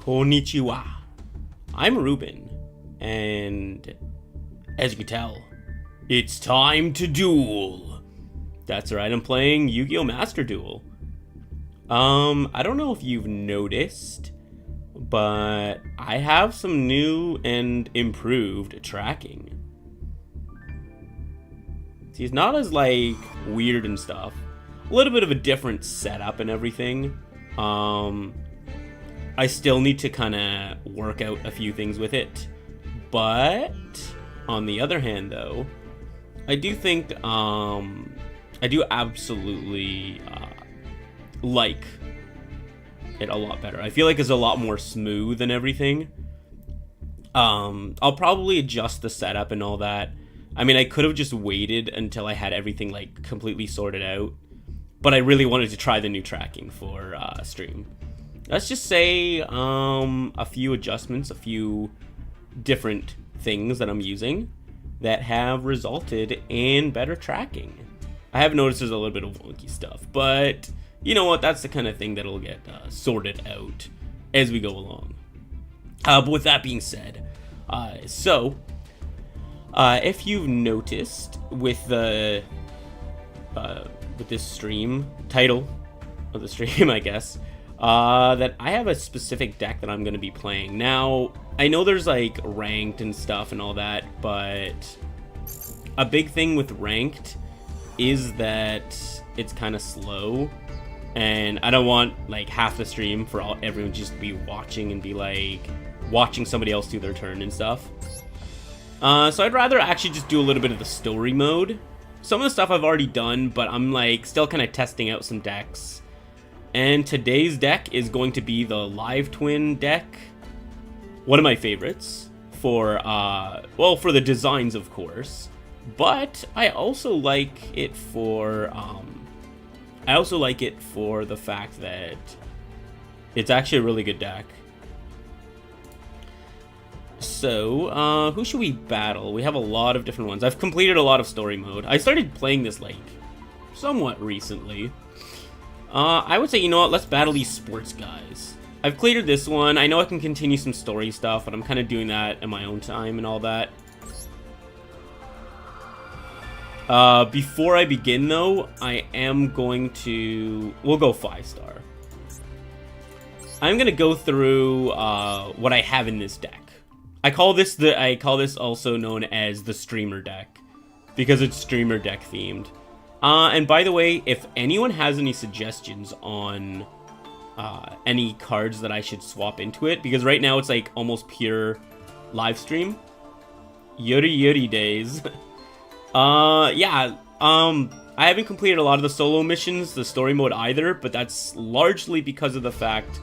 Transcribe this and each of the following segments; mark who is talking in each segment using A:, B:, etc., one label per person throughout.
A: Konnichiwa. I'm Ruben, and as you can tell, it's time to duel. That's right, I'm playing Yu-Gi-Oh! Master Duel. I don't know if you've noticed, but I have some new and improved tracking. See, it's not as, like, weird and stuff. A little bit of a different setup and everything. I still need to kind of work out a few things with it. But, on the other hand, though, I do think, I do absolutely, like it a lot better. I feel like it's a lot more smooth and everything. I'll probably adjust the setup and all that. I mean, I could have just waited until I had everything, like, completely sorted out. But I really wanted to try the new tracking for stream. Let's just say a few adjustments, a few different things that I'm using that have resulted in better tracking. I have noticed there's a little bit of wonky stuff, but you know what? That's the kind of thing that'll get sorted out as we go along. But with that being said, if you've noticed with the with this stream title of the stream, I guess, that I have a specific deck that I'm going to be playing. Now, I know there's like ranked and stuff and all that, but a big thing with ranked is that it's kind of slow, and I don't want like half the stream for everyone just to be watching and be like watching somebody else do their turn and stuff. So I'd rather actually just do a little bit of the story mode. Some of the stuff I've already done, but I'm like still kind of testing out some decks. And today's deck is going to be the Live Twin deck. One of my favorites for, well, for the designs, of course. But I also like it for, the fact that it's actually a really good deck. So, who should we battle? We have a lot of different ones. I've completed a lot of story mode. I started playing this, like, somewhat recently. I would say, you know what, let's battle these sports guys. I've cleared this one. I know I can continue some story stuff, but I'm kind of doing that in my own time and all that. Before I begin, though, I am going to... We'll go 5-star. I'm going to go through what I have in this deck. I call this also known as the streamer deck, because it's streamer deck themed. And by the way, if anyone has any suggestions on any cards that I should swap into it, because right now it's like almost pure live stream. Yuri days. Yeah, I haven't completed a lot of the solo missions, the story mode either, but that's largely because of the fact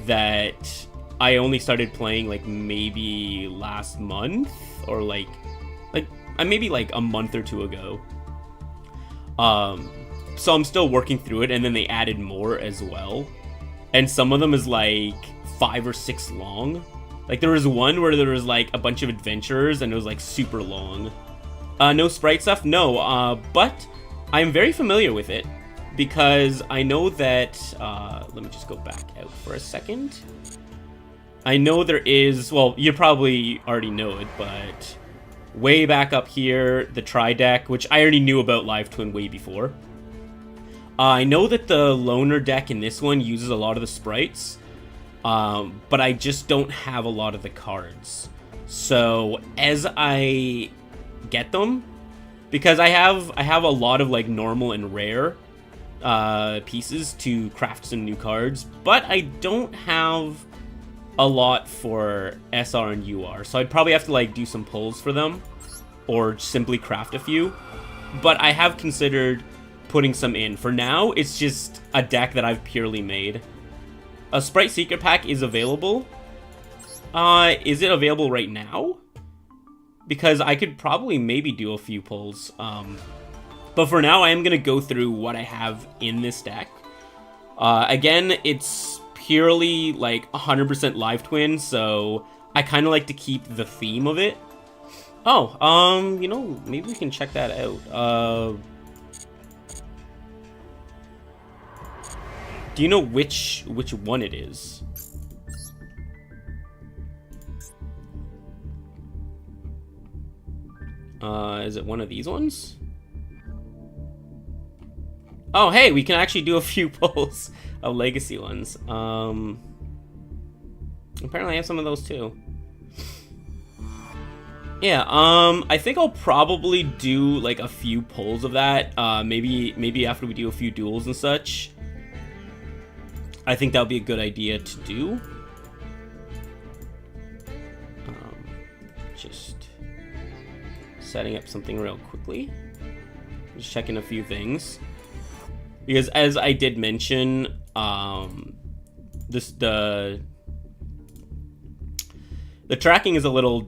A: that I only started playing like maybe last month, or like maybe like a month or two ago. So I'm still working through it, and then they added more as well. And some of them is like 5 or 6 long. Like there was one where there was like a bunch of adventurers and it was like super long. No sprite stuff? No, but I'm very familiar with it because I know that, let me just go back out for a second. I know there is, well, you probably already know it, but way back up here, the Tri deck, which I already knew about Live Twin way before. I know that the Loner deck in this one uses a lot of the sprites, but I just don't have a lot of the cards. So as I get them, because I have a lot of like normal and rare pieces to craft some new cards, but I don't have a lot for SR and UR, so I'd probably have to like do some pulls for them or simply craft a few. But I have considered putting some in. For now, it's just a deck that I've purely made. A Sprite Secret Pack is available. Is it available right now? Because I could probably maybe do a few pulls. But for now, I am going to go through what I have in this deck. Again, it's purely like 100% Live Twin, so I kind of like to keep the theme of it. Oh, you know, maybe we can check that out. Do you know which one it is? Is it one of these ones? Oh, hey, we can actually do a few pulls of legacy ones. Apparently I have some of those too. Yeah, I think I'll probably do like a few pulls of that. Maybe after we do a few duels and such. I think that would be a good idea to do. Just setting up something real quickly. Just checking a few things. Because as I did mention, the tracking is a little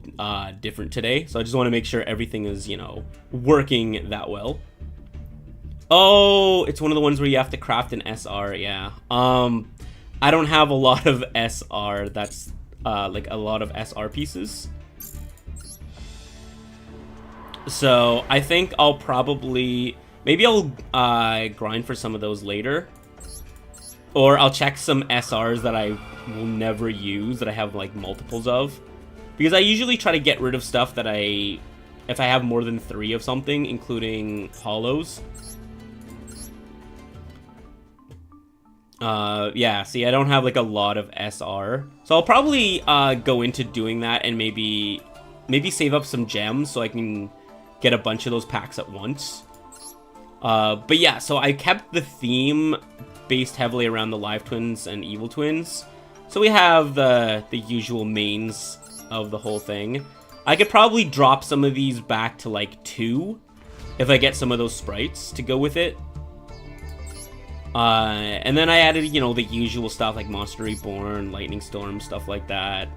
A: different today, so I just want to make sure everything is, you know, working that well. Oh, it's one of the ones where you have to craft an SR, yeah. I don't have a lot of SR, that's like a lot of SR pieces. So I think I'll probably, maybe I'll grind for some of those later. Or I'll check some SRs that I will never use, that I have like multiples of. Because I usually try to get rid of stuff that if I have more than 3 of something, including holos. Yeah, see, I don't have like a lot of SR. So I'll probably go into doing that and maybe save up some gems so I can get a bunch of those packs at once. But yeah, so I kept the theme based heavily around the live twins and evil twins. So we have the usual mains of the whole thing. I could probably drop some of these back to like 2 if I get some of those sprites to go with it. And then I added, you know, the usual stuff like Monster Reborn, Lightning Storm, stuff like that.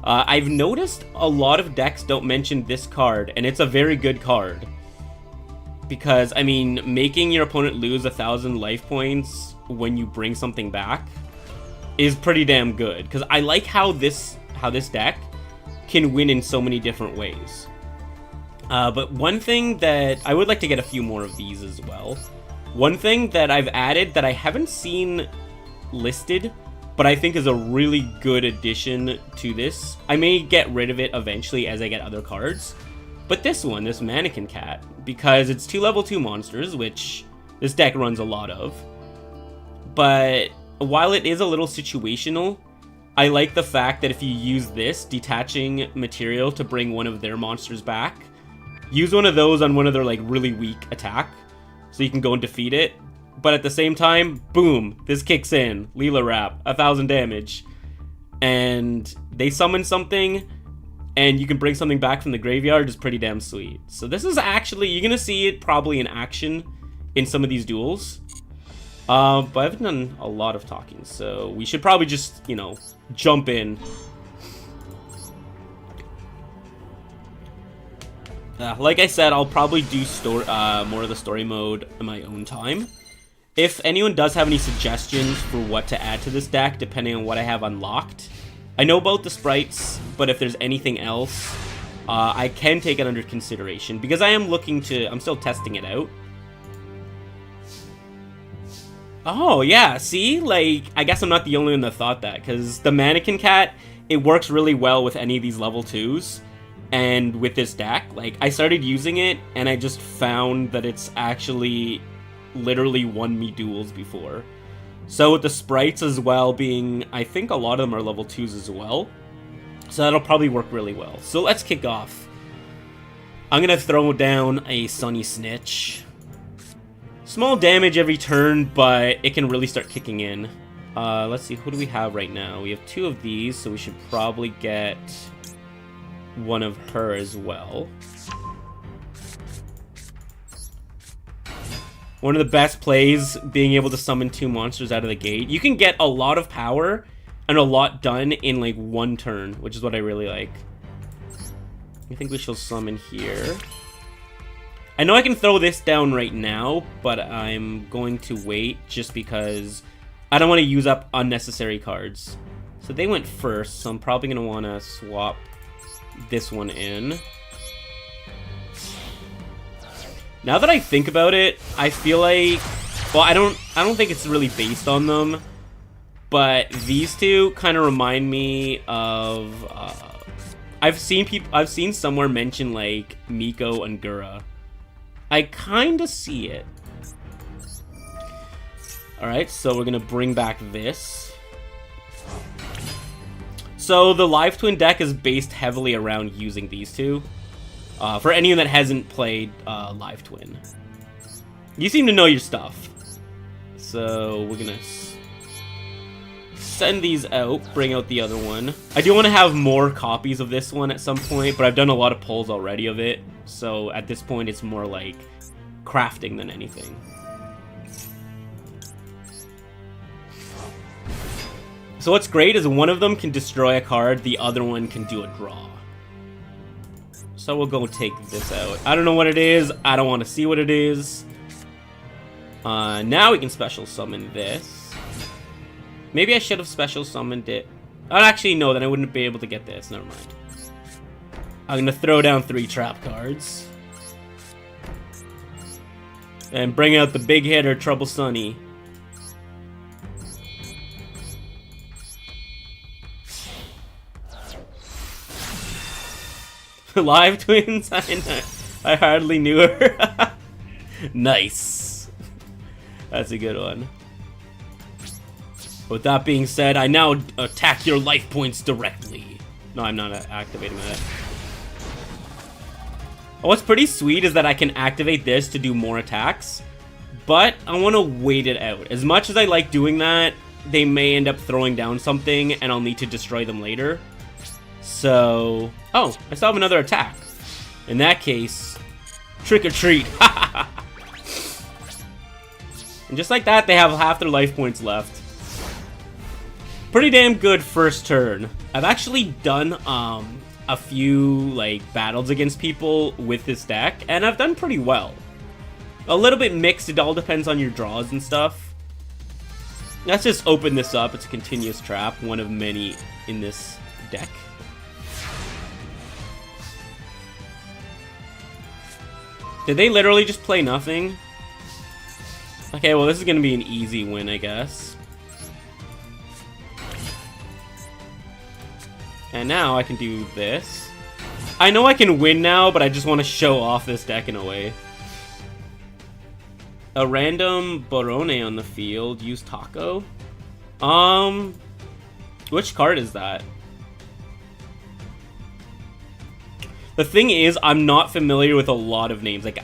A: I've noticed a lot of decks don't mention this card, and it's a very good card. Because, I mean, making your opponent lose 1,000 life points when you bring something back is pretty damn good. Because I like how this deck can win in so many different ways. But one thing that I would like to get a few more of these as well. One thing that I've added that I haven't seen listed, but I think is a really good addition to this. I may get rid of it eventually as I get other cards. But this one, this Mannequin Cat, because it's 2 level 2 monsters, which this deck runs a lot of. But while it is a little situational, I like the fact that if you use this detaching material to bring one of their monsters back, use one of those on one of their like really weak attack, so you can go and defeat it. But at the same time, boom, this kicks in. Leela Wrap, 1,000 damage. And they summon something, and you can bring something back from the graveyard, is pretty damn sweet. So this is actually, you're gonna see it probably in action in some of these duels. But I haven't done a lot of talking, so we should probably just, you know, jump in. Like I said, I'll probably do more of the story mode in my own time. If anyone does have any suggestions for what to add to this deck, depending on what I have unlocked, I know about the sprites, but if there's anything else, I can take it under consideration, because I am I'm still testing it out. Oh, yeah, see? Like, I guess I'm not the only one that thought that, because the Mannequin Cat, it works really well with any of these level 2s, and with this deck. Like, I started using it, and I just found that it's actually literally won me duels before. So with the sprites as well being, I think a lot of them are level 2s as well, so that'll probably work really well. So let's kick off. I'm gonna throw down a Sunny Snitch. Small damage every turn, but it can really start kicking in. Let's see, who do we have right now? We have 2 of these, so we should probably get one of her as well. One of the best plays, being able to summon 2 monsters out of the gate. You can get a lot of power and a lot done in like 1 turn, which is what I really like. I think we shall summon here. I know I can throw this down right now, but I'm going to wait just because I don't want to use up unnecessary cards. So they went first, so I'm probably going to want to swap this one in. Now that I think about it, I feel like, well, I don't think it's really based on them, but these 2 kind of remind me of, I've seen somewhere mention like Miko and Gura. I kind of see it. All right, so we're gonna bring back this. So the Live Twin deck is based heavily around using these two. For anyone that hasn't played Live Twin, you seem to know your stuff. So we're gonna send these out, bring out the other one. I do want to have more copies of this one at some point, but I've done a lot of pulls already of it. So at this point, it's more like crafting than anything. So what's great is one of them can destroy a card, the other one can do a draw. So we'll go take this out. I don't know what it is. I don't want to see what it is. Now we can special summon this. Maybe I should have special summoned it. Oh, actually, no, then I wouldn't be able to get this. Never mind. I'm going to throw down 3 trap cards. And bring out the big hitter, Trouble Sunny. Live Twins? I hardly knew her. Nice. That's a good one. With that being said, I now attack your life points directly. No, I'm not activating that. What's pretty sweet is that I can activate this to do more attacks, but I want to wait it out. As much as I like doing that, they may end up throwing down something and I'll need to destroy them later. So, oh, I still have another attack. In that case, trick or treat. And just like that, they have half their life points left. Pretty damn good first turn. I've actually done a few like battles against people with this deck, and I've done pretty well. A little bit mixed, it all depends on your draws and stuff. Let's just open this up. It's a continuous trap, one of many in this deck. Did they literally just play nothing? Okay, well this is gonna be an easy win, I guess. And now I can do this. I know I can win now, but I just want to show off this deck in a way. A random Borone on the field. Use Taco. Which card is that? The thing is, I'm not familiar with a lot of names. Like,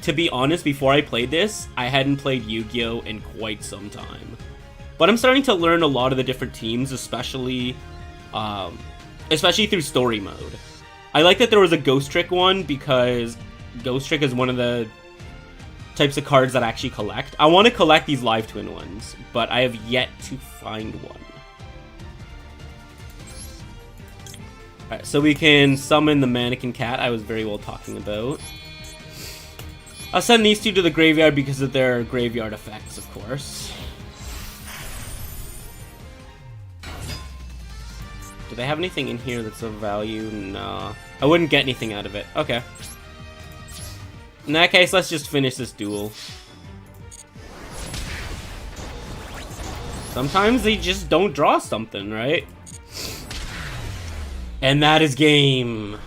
A: to be honest, before I played this, I hadn't played Yu-Gi-Oh! In quite some time. But I'm starting to learn a lot of the different teams, especially through story mode. I like that there was a Ghost Trick one, because Ghost Trick is one of the types of cards that I actually collect. I want to collect these Live Twin ones, but I have yet to find one. Alright, so we can summon the Mannequin Cat I was very well talking about. I'll send these two to the graveyard because of their graveyard effects, of course. Do they have anything in here that's of value? Nah. I wouldn't get anything out of it. Okay. In that case, let's just finish this duel. Sometimes they just don't draw something, right? And that is game.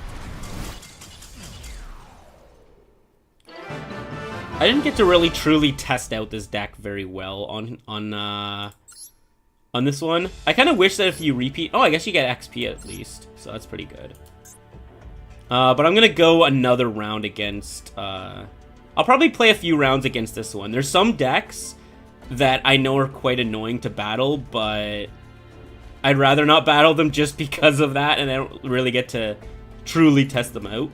A: I didn't get to really truly test out this deck very well on this one. I kind of wish that if you repeat... Oh, I guess you get XP at least. So that's pretty good. But I'm going to go another round against... I'll probably play a few rounds against this one. There's some decks that I know are quite annoying to battle, but I'd rather not battle them just because of that, and I don't really get to truly test them out.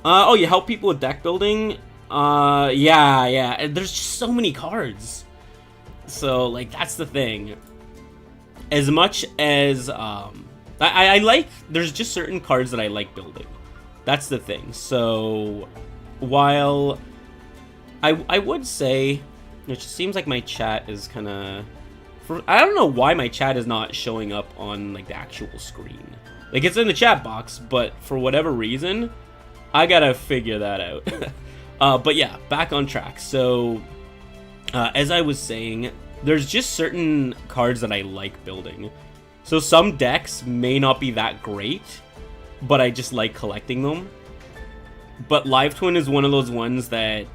A: Oh, you help people with deck building? Yeah. There's just so many cards. So, like, that's the thing. As much as, I like, there's just certain cards that I like building. That's the thing. So, while I would say, it just seems like my chat is kind of, I don't know why my chat is not showing up on, like, the actual screen. Like, it's in the chat box, but for whatever reason, I gotta figure that out. But yeah, back on track. So, as I was saying, there's just certain cards that I like building. So some decks may not be that great, but I just like collecting them. But Live Twin is one of those ones that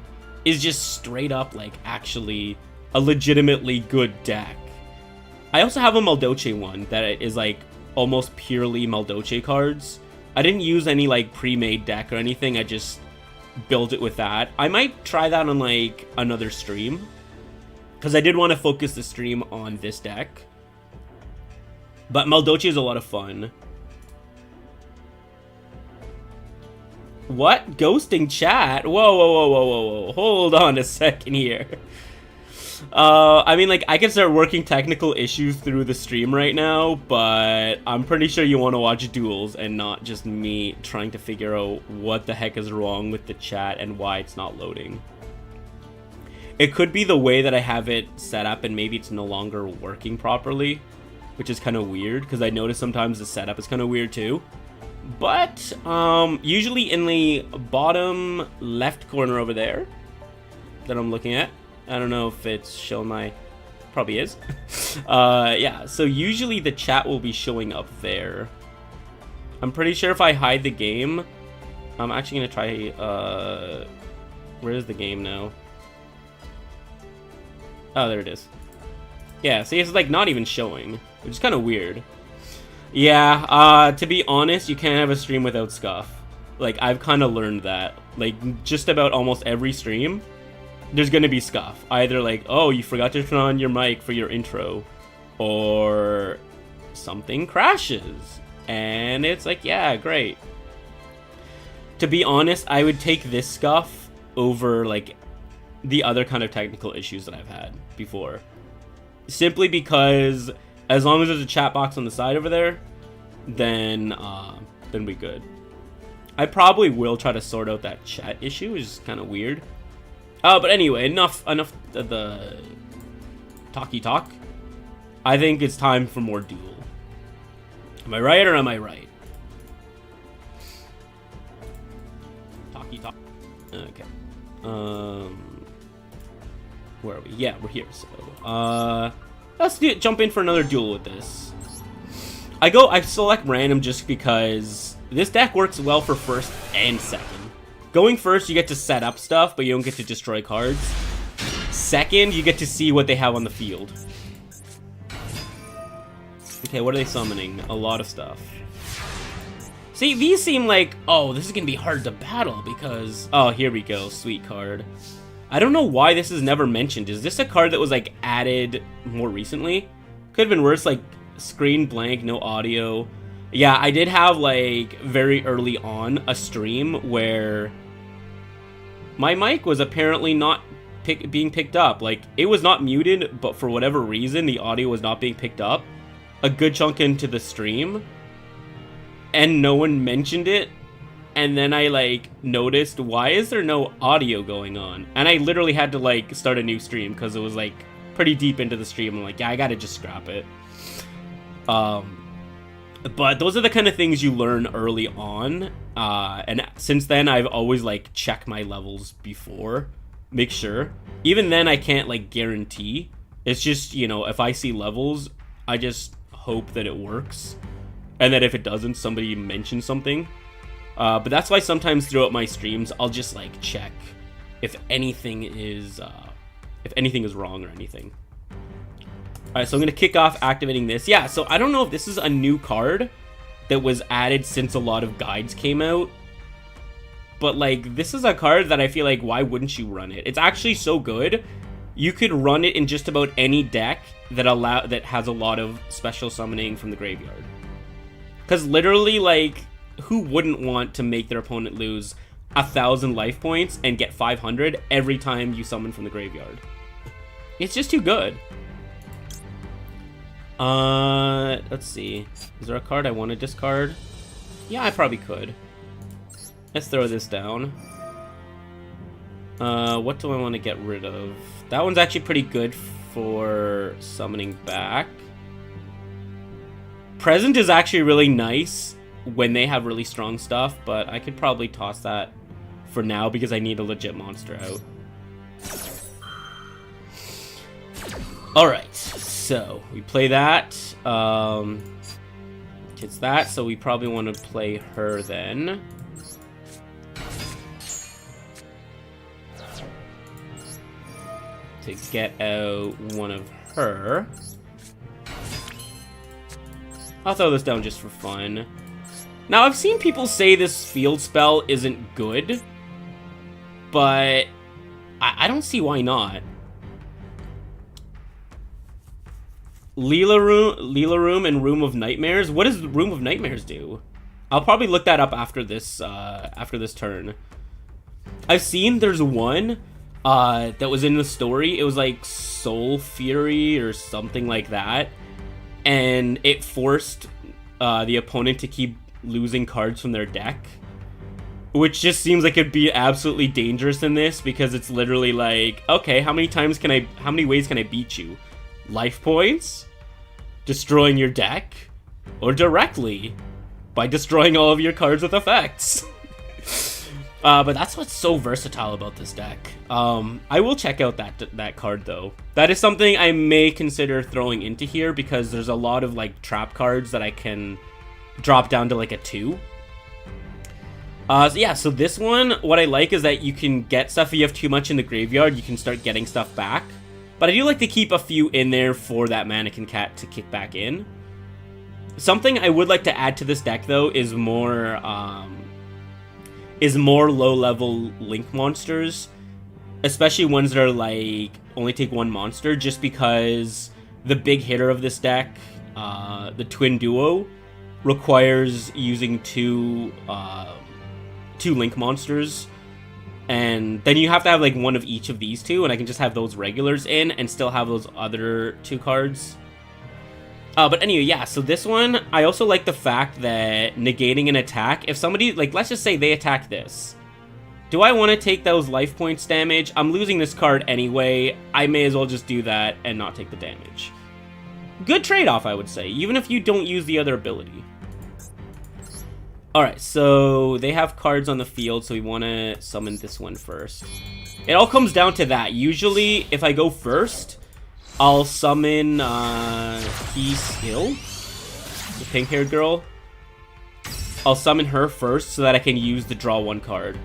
A: is just straight up, like, actually a legitimately good deck. I also have a Maldoche one that is, like, almost purely Maldoche cards. I didn't use any, like, pre-made deck or anything. I just built it with that. I might try that on, like, another stream, because I did want to focus the stream on this deck. But Maldoche is a lot of fun. What? Ghosting chat? Whoa, whoa, whoa, whoa, whoa, whoa. Hold on a second here. I mean, like, I can start working technical issues through the stream right now, but I'm pretty sure you want to watch duels and not just me trying to figure out what the heck is wrong with the chat and why it's not loading. It could be the way that I have it set up and maybe it's no longer working properly, which is kind of weird, because I notice sometimes the setup is kind of weird too. But usually in the bottom left corner over there that I'm looking at, I don't know if it's showing my, probably is. Yeah, so usually the chat will be showing up there. I'm pretty sure if I hide the game, I'm actually gonna try, where is the game now? Oh, there it is. Yeah, see, it's like not even showing, which is kind of weird. Yeah, to be honest, you can't have a stream without scuff. Like, I've kind of learned that. Like, just about almost every stream, there's gonna be scuff. Either like, oh, you forgot to turn on your mic for your intro, or something crashes. And it's like, yeah, great. To be honest, I would take this scuff over, like, the other kind of technical issues that I've had before. Simply because as long as there's a chat box on the side over there, then we good. I probably will try to sort out that chat issue, which is kind of weird. But anyway, enough of the talky talk. I think it's time for more duel. Am I right or am I right? Talky talk. Okay. Where are we? Yeah, we're here. So, let's jump in for another duel with this. I select random just because this deck works well for first and second. Going first, you get to set up stuff, but you don't get to destroy cards. Second, you get to see what they have on the field. Okay, what are they summoning? A lot of stuff. See, these seem like, oh, this is gonna be hard to battle because, oh, here we go, sweet card. I don't know why this is never mentioned. Is this a card that was, like, added more recently? Could have been worse, like, screen blank, no audio. Yeah, I did have, like, very early on a stream where my mic was apparently not being picked up. Like, it was not muted, but for whatever reason, the audio was not being picked up a good chunk into the stream, and no one mentioned it. And then I, like, noticed, why is there no audio going on? And I literally had to, like, start a new stream because it was, like, pretty deep into the stream. I'm like, yeah, I gotta just scrap it. But those are the kind of things you learn early on. And since then, I've always, like, checked my levels before. Make sure. Even then, I can't, like, guarantee. It's just, you know, if I see levels, I just hope that it works. And that if it doesn't, somebody mentions something. But that's why sometimes throughout my streams, I'll just, like, check if anything is wrong or anything. Alright, so I'm going to kick off activating this. Yeah, so I don't know if this is a new card that was added since a lot of guides came out. But, like, this is a card that I feel like, why wouldn't you run it? It's actually so good. You could run it in just about any deck that has a lot of special summoning from the graveyard. Because literally, like, who wouldn't want to make their opponent lose 1,000 life points and get 500 every time you summon from the graveyard? It's just too good. Let's see. Is there a card I want to discard? Yeah, I probably could. Let's throw this down. What do I want to get rid of? That one's actually pretty good for summoning back. Present is actually really nice when they have really strong stuff, but I could probably toss that for now because I need a legit monster out. Alright, so we play that. It's that, so we probably want to play her then. To get out one of her. I'll throw this down just for fun. Now, I've seen people say this field spell isn't good, but I don't see why not. Leela Room and Room of Nightmares. What does Room of Nightmares do? I'll probably look that up after this turn. I've seen there's one that was in the story. It was like Soul Fury or something like that, and it forced the opponent to keep losing cards from their deck, which just seems like it'd be absolutely dangerous in this, because it's literally like, okay, how many ways can I beat you? Life points, destroying your deck, or directly by destroying all of your cards with effects. But that's what's so versatile about this deck. I will check out that card though. That is something I may consider throwing into here, because there's a lot of like trap cards that I can drop down to like a 2. So yeah, so this one, what I like is that you can get stuff if you have too much in the graveyard, you can start getting stuff back. But I do like to keep a few in there for that Mannequin Cat to kick back in. Something I would like to add to this deck though is more low-level Link monsters, especially ones that are like only take 1 monster, just because the big hitter of this deck, the Twin Duo, requires using two Link monsters, and then you have to have like one of each of these two, and I can just have those regulars in and still have those other 2 cards. But anyway, yeah, so this one, I also like the fact that negating an attack, if somebody, like, let's just say they attack this. Do I want to take those life points damage? I'm losing this card anyway. I may as well just do that and not take the damage. Good trade-off, I would say, even if you don't use the other ability. Alright, so they have cards on the field, so we want to summon this one first. It all comes down to that. Usually, if I go first, I'll summon Peace Hill, the pink-haired girl. I'll summon her first so that I can use the draw 1 card.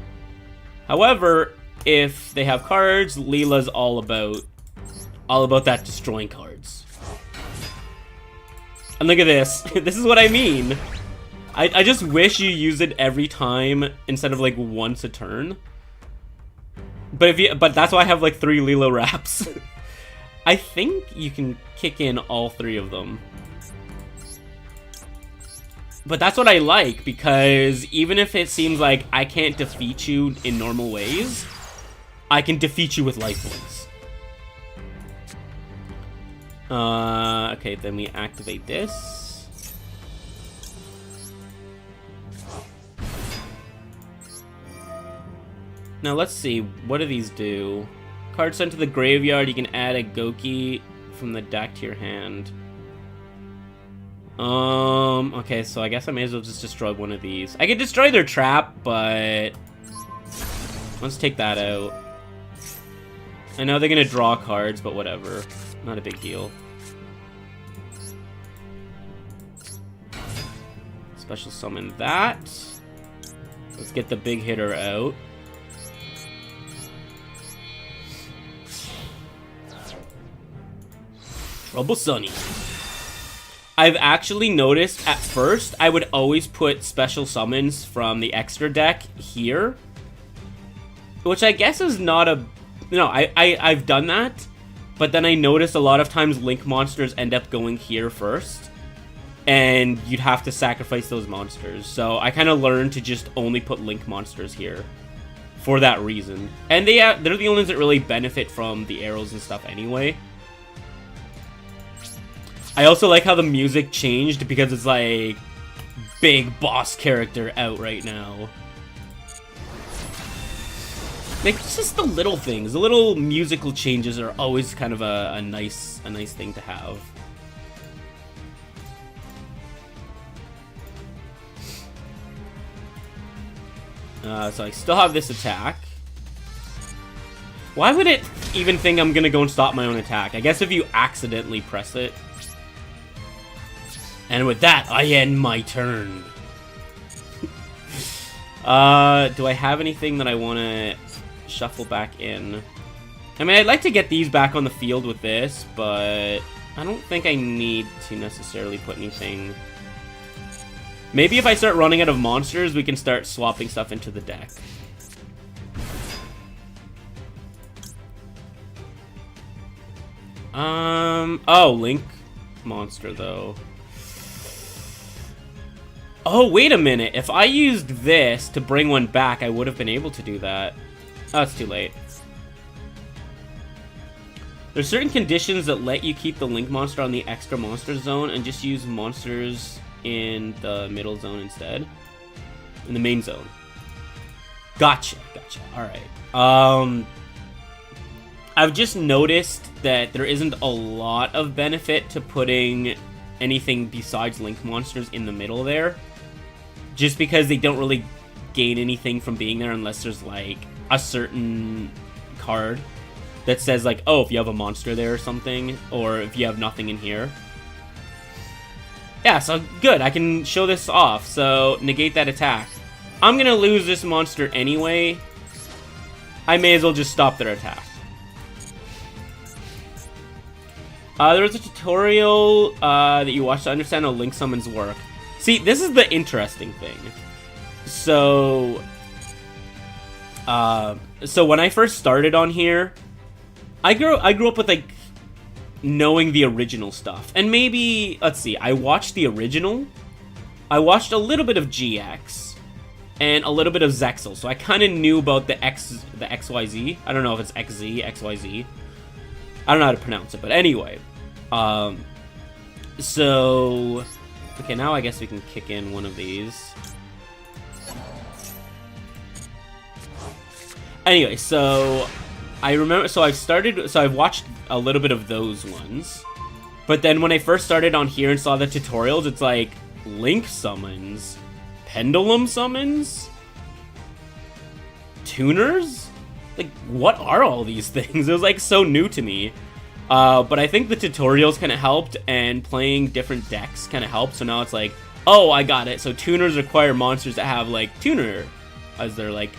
A: However, if they have cards, Leela's all about that destroying cards. And look at this. This is what I mean. I just wish you use it every time instead of like once a turn. But that's why I have like 3 Leela wraps. I think you can kick in all 3 of them. But that's what I like, because even if it seems like I can't defeat you in normal ways, I can defeat you with life points. Okay, then we activate this. Now let's see, what do these do? Card sent to the graveyard, you can add a Goki from the deck to your hand. Okay, so I guess I may as well just destroy one of these. I could destroy their trap, but let's take that out. I know they're gonna draw cards, but whatever. Not a big deal. Special summon that. Let's get the big hitter out. Trouble Sunny. I've actually noticed at first I would always put special summons from the extra deck here, which I guess is not a... No, I've done that, but then I noticed a lot of times Link monsters end up going here first, and you'd have to sacrifice those monsters. So I kind of learned to just only put Link monsters here for that reason. And they're the only ones that really benefit from the arrows and stuff anyway. I also like how the music changed, because it's like big boss character out right now. Like, it's just the little things. The little musical changes are always kind of a nice thing to have. So I still have this attack. Why would it even think I'm gonna go and stop my own attack? I guess if you accidentally press it. And with that, I end my turn. Do I have anything that I want to shuffle back in? I mean, I'd like to get these back on the field with this, but I don't think I need to necessarily put anything. Maybe if I start running out of monsters, we can start swapping stuff into the deck. Oh, Link monster, though. Oh, wait a minute. If I used this to bring one back, I would have been able to do that. Oh, it's too late. There's certain conditions that let you keep the Link monster on the extra monster zone and just use monsters in the middle zone instead. In the main zone. Gotcha, gotcha. Alright. I've just noticed that there isn't a lot of benefit to putting anything besides Link monsters in the middle there. Just because they don't really gain anything from being there unless there's, like, a certain card that says, like, oh, if you have a monster there or something, or if you have nothing in here. Yeah, so good, I can show this off, so negate that attack. I'm gonna lose this monster anyway. I may as well just stop their attack. There was a tutorial that you watched to understand how Link summons work. See, this is the interesting thing. So when I first started on here, I grew up with, like, knowing the original stuff. And maybe, let's see, I watched the original, I watched a little bit of GX, and a little bit of Zexal, so I kind of knew about the XYZ. I don't know if it's XZ, XYZ. I don't know how to pronounce it, but anyway. So, okay, now I guess we can kick in one of these. Anyway, so I remember, so I've watched a little bit of those ones. But then when I first started on here and saw the tutorials, it's like, Link summons, Pendulum summons, tuners? Like, what are all these things? It was, like, so new to me. But I think the tutorials kind of helped, and playing different decks kind of helped. So now it's like, oh, I got it. So tuners require monsters that have, like, tuner as their, like,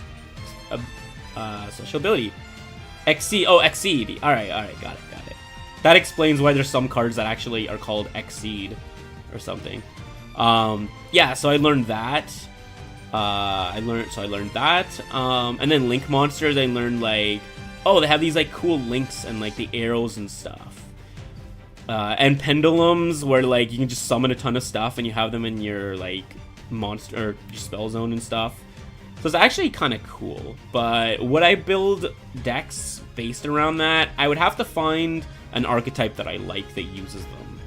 A: special ability. Exceed. Oh, Exceed. Alright, got it. That explains why there's some cards that actually are called Exceed or something. Yeah, so I learned that. I learned that. And then Link monsters, I learned, like, oh, they have these, like, cool links and, like, the arrows and stuff. And pendulums, where, like, you can just summon a ton of stuff and you have them in your, like, monster, or your spell zone and stuff. So it's actually kind of cool. But would I build decks based around that? I would have to find an archetype that I like that uses them.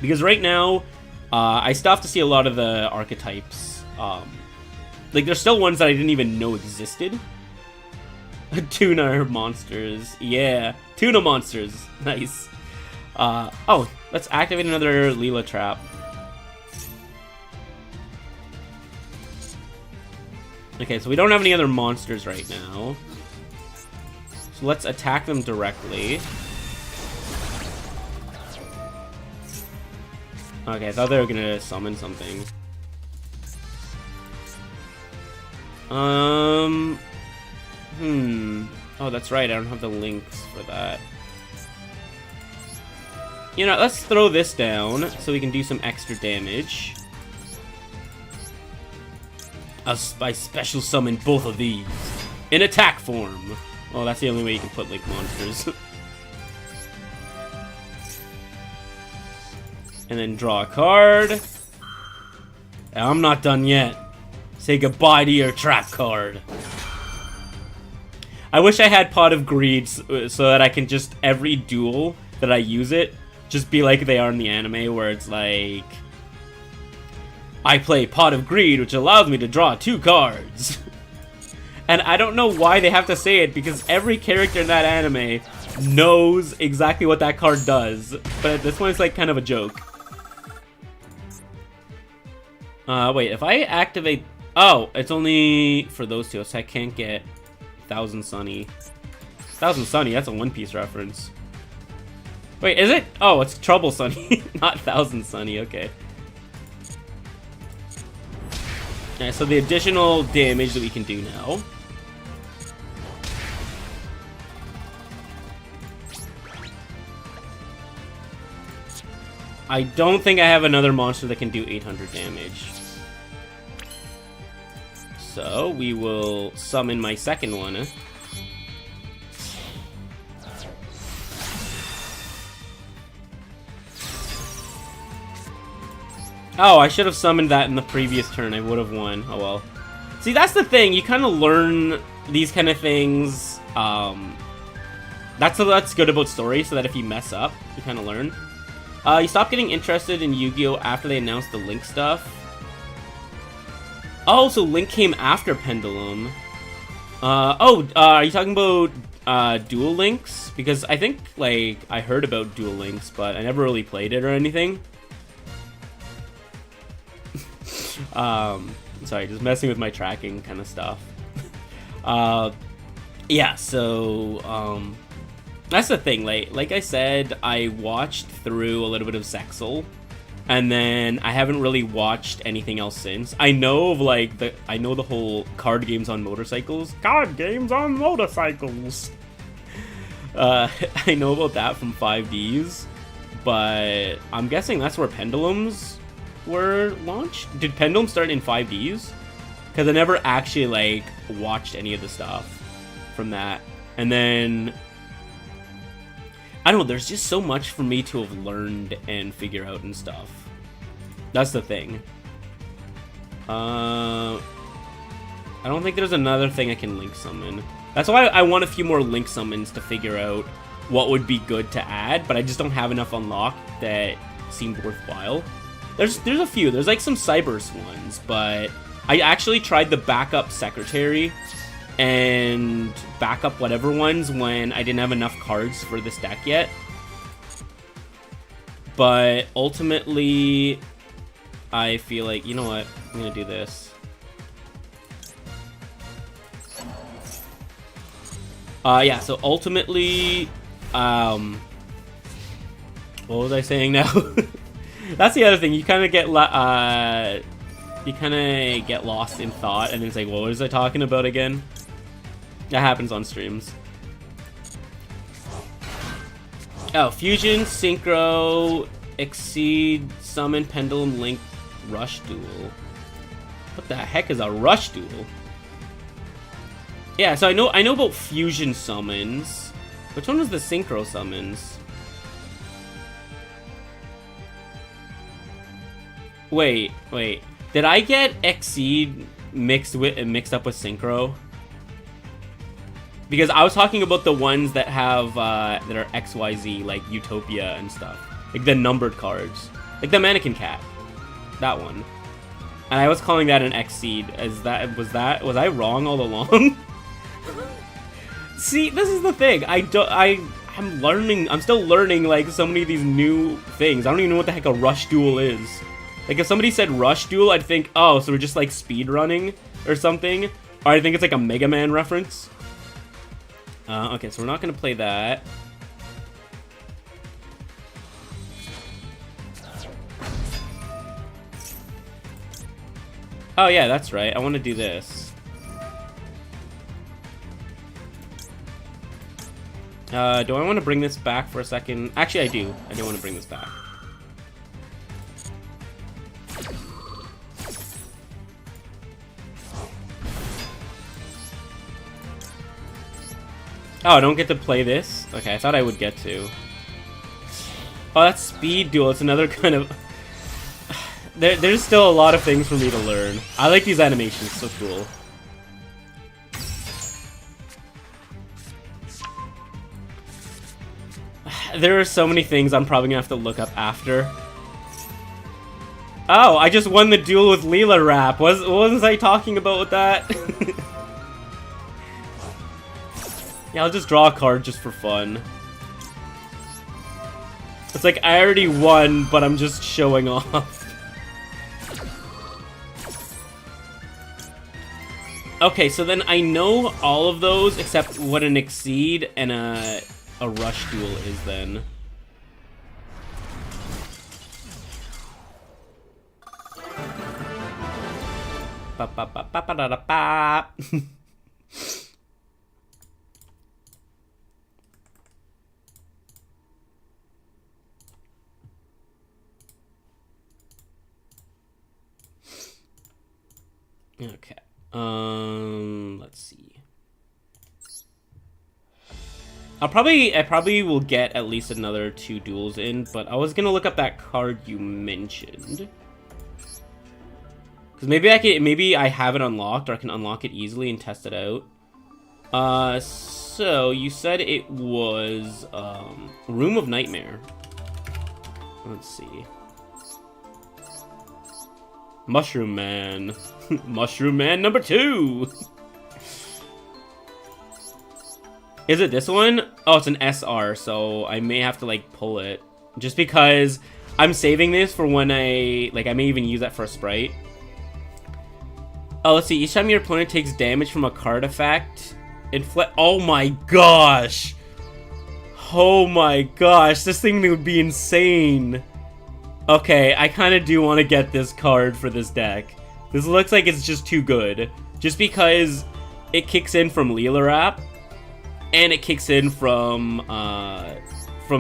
A: Because right now, I still have to see a lot of the archetypes. Like, there's still ones that I didn't even know existed. Tuna monsters. Yeah. Tuna monsters. Nice. Oh, let's activate another Leela trap. Okay, so we don't have any other monsters right now. So let's attack them directly. Okay, I thought they were gonna summon something. Oh, that's right, I don't have the links for that. You know, let's throw this down so we can do some extra damage. I special summon both of these in attack form. Oh, that's the only way you can put Link monsters. And then draw a card. I'm not done yet. Say goodbye to your trap card. I wish I had Pot of Greed so that I can just, every duel that I use it, just be like they are in the anime, where it's like, I play Pot of Greed, which allows me to draw 2 cards. And I don't know why they have to say it, because every character in that anime knows exactly what that card does. But at this one, it's like kind of a joke. Wait, if I activate... Oh, it's only for those two, so I can't get 1000 Sunny. Thousand Sunny, that's a One Piece reference. Wait, is it? Oh, it's Trouble Sunny, not Thousand Sunny, okay. Alright, so the additional damage that we can do now. I don't think I have another monster that can do 800 damage. So, we will summon my second one. Oh, I should have summoned that in the previous turn. I would have won. Oh well. See, that's the thing. You kind of learn these kind of things. That's good about story, so that if you mess up, you kind of learn. You stop getting interested in Yu-Gi-Oh! After they announced the Link stuff. Oh, so Link came after Pendulum. Are you talking about Duel Links? Because I think, like, I heard about Duel Links, but I never really played it or anything. Sorry, just messing with my tracking kind of stuff. Yeah, so, that's the thing, like I said, I watched through a little bit of Zexal, and then I haven't really watched anything else since. I know of, like, I know the whole card games on motorcycles. Card games on motorcycles! I know about that from 5Ds, but I'm guessing that's where Pendulums were launched? Did Pendulum start in 5Ds? Because I never actually, like, watched any of the stuff from that. And then I don't know, there's just so much for me to have learned and figure out and stuff. That's the thing. I don't think there's another thing I can Link Summon. That's why I want a few more Link Summons to figure out what would be good to add, but I just don't have enough unlocked that seemed worthwhile. There's a few. There's like some Cybers ones, but I actually tried the backup Secretary and backup whatever ones when I didn't have enough cards for this deck yet. But ultimately, I feel like, you know what? I'm gonna do this. Yeah, so ultimately, what was I saying now? That's the other thing. You kind of get lost in thought, and it's like, what was I talking about again? That happens on streams. Oh, Fusion, Synchro, Exceed, Summon, Pendulum, Link, Rush Duel. What the heck is a Rush Duel? Yeah, so I know about Fusion summons. Which one was the Synchro summons? Wait. Did I get Exceed mixed up with Synchro? Because I was talking about the ones that have that are XYZ, like Utopia and stuff, like the numbered cards, like the Mannequin Cat, that one. And I was calling that an Exceed. Was I wrong all along? See, this is the thing. I'm learning. I'm still learning like so many of these new things. I don't even know what the heck a Rush Duel is. Like, if somebody said Rush Duel, I'd think, oh, so we're just, like, speed running or something. Or I think it's, like, a Mega Man reference. Okay, so we're not gonna play that. Oh, yeah, that's right. I want to do this. Do I want to bring this back for a second? Actually, I do. I do want to bring this back. Oh, I don't get to play this? Okay, I thought I would get to. Oh, that's Speed Duel. It's another kind of... There's still a lot of things for me to learn. I like these animations. So cool. There are so many things I'm probably gonna have to look up after. Oh, I just won the duel with Leela Rap. What was I talking about with that? Yeah, I'll just draw a card just for fun. It's like, I already won, but I'm just showing off. Okay, so then I know all of those except what an Exceed and a Rush Duel is then. Ba ba ba ba ba da da ba. Okay. Let's see. I probably will get at least another 2 duels in, but I was gonna look up that card you mentioned. Cause maybe I have it unlocked, or I can unlock it easily and test it out. So you said it was Room of Nightmare. Let's see. Mushroom Man. Mushroom Man number 2. Is it this one? Oh, it's an SR, so I may have to, like, pull it. Just because I'm saving this for when I may even use that for a Sprite. Oh, let's see. Each time your opponent takes damage from a card effect, oh my gosh! Oh my gosh, this thing would be insane. Okay, I kind of do want to get this card for this deck. This looks like it's just too good. Just because it kicks in from Leela Rap, and it kicks in from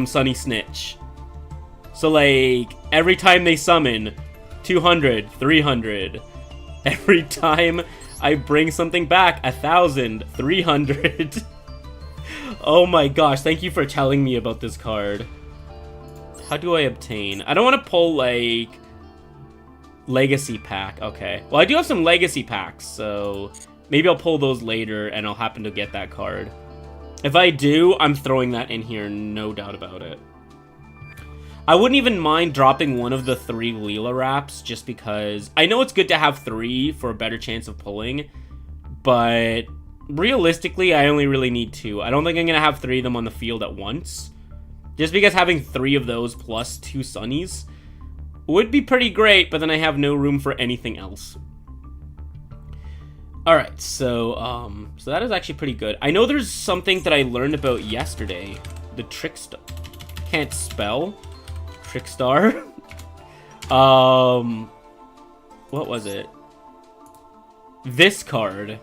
A: Sunny Snitch. So, like, every time they summon, 200, 300. Every time I bring something back, 1,000, 300. Oh my gosh, thank you for telling me about this card. How do I obtain? I don't want to pull, like, Legacy Pack. Okay. Well, I do have some Legacy Packs, so maybe I'll pull those later and I'll happen to get that card. If I do, I'm throwing that in here, no doubt about it. I wouldn't even mind dropping one of the 3 Leela Raps, just because I know it's good to have 3 for a better chance of pulling, but realistically, I only really need 2. I don't think I'm going to have 3 of them on the field at once, just because having 3 of those plus 2 Sunnies would be pretty great, but then I have no room for anything else. Alright, so that is actually pretty good. I know there's something that I learned about yesterday. The Trickstar. Can't spell. Trickstar. What was it? This card.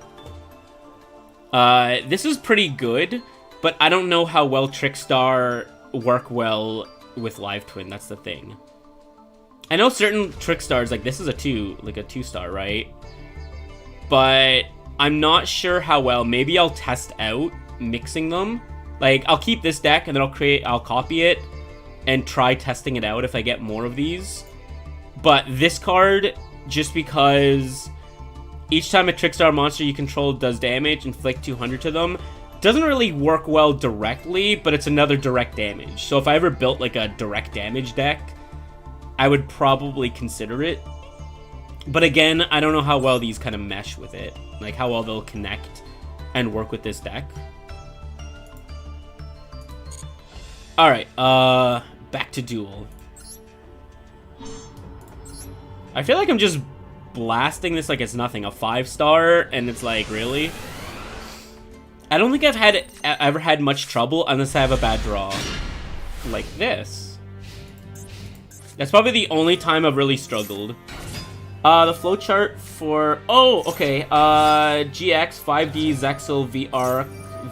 A: This is pretty good, but I don't know how well Trickstar work well with Live Twin. That's the thing. I know certain Trickstars, like this is a 2-star, right? But I'm not sure how well. Maybe I'll test out mixing them. Like, I'll keep this deck and then I'll copy it and try testing it out if I get more of these. But this card, just because each time a Trickstar monster you control does damage, inflict 200 to them, doesn't really work well directly, but it's another direct damage. So if I ever built like a direct damage deck, I would probably consider it. But again, I don't know how well these kind of mesh with it. Like, how well they'll connect and work with this deck. Alright, back to Duel. I feel like I'm just blasting this like it's nothing. A 5-star, and it's like, really? I don't think I've ever had much trouble unless I have a bad draw. Like this. That's probably the only time I've really struggled. The flowchart for... Oh, okay. GX, 5D, Zexal, V-Arc,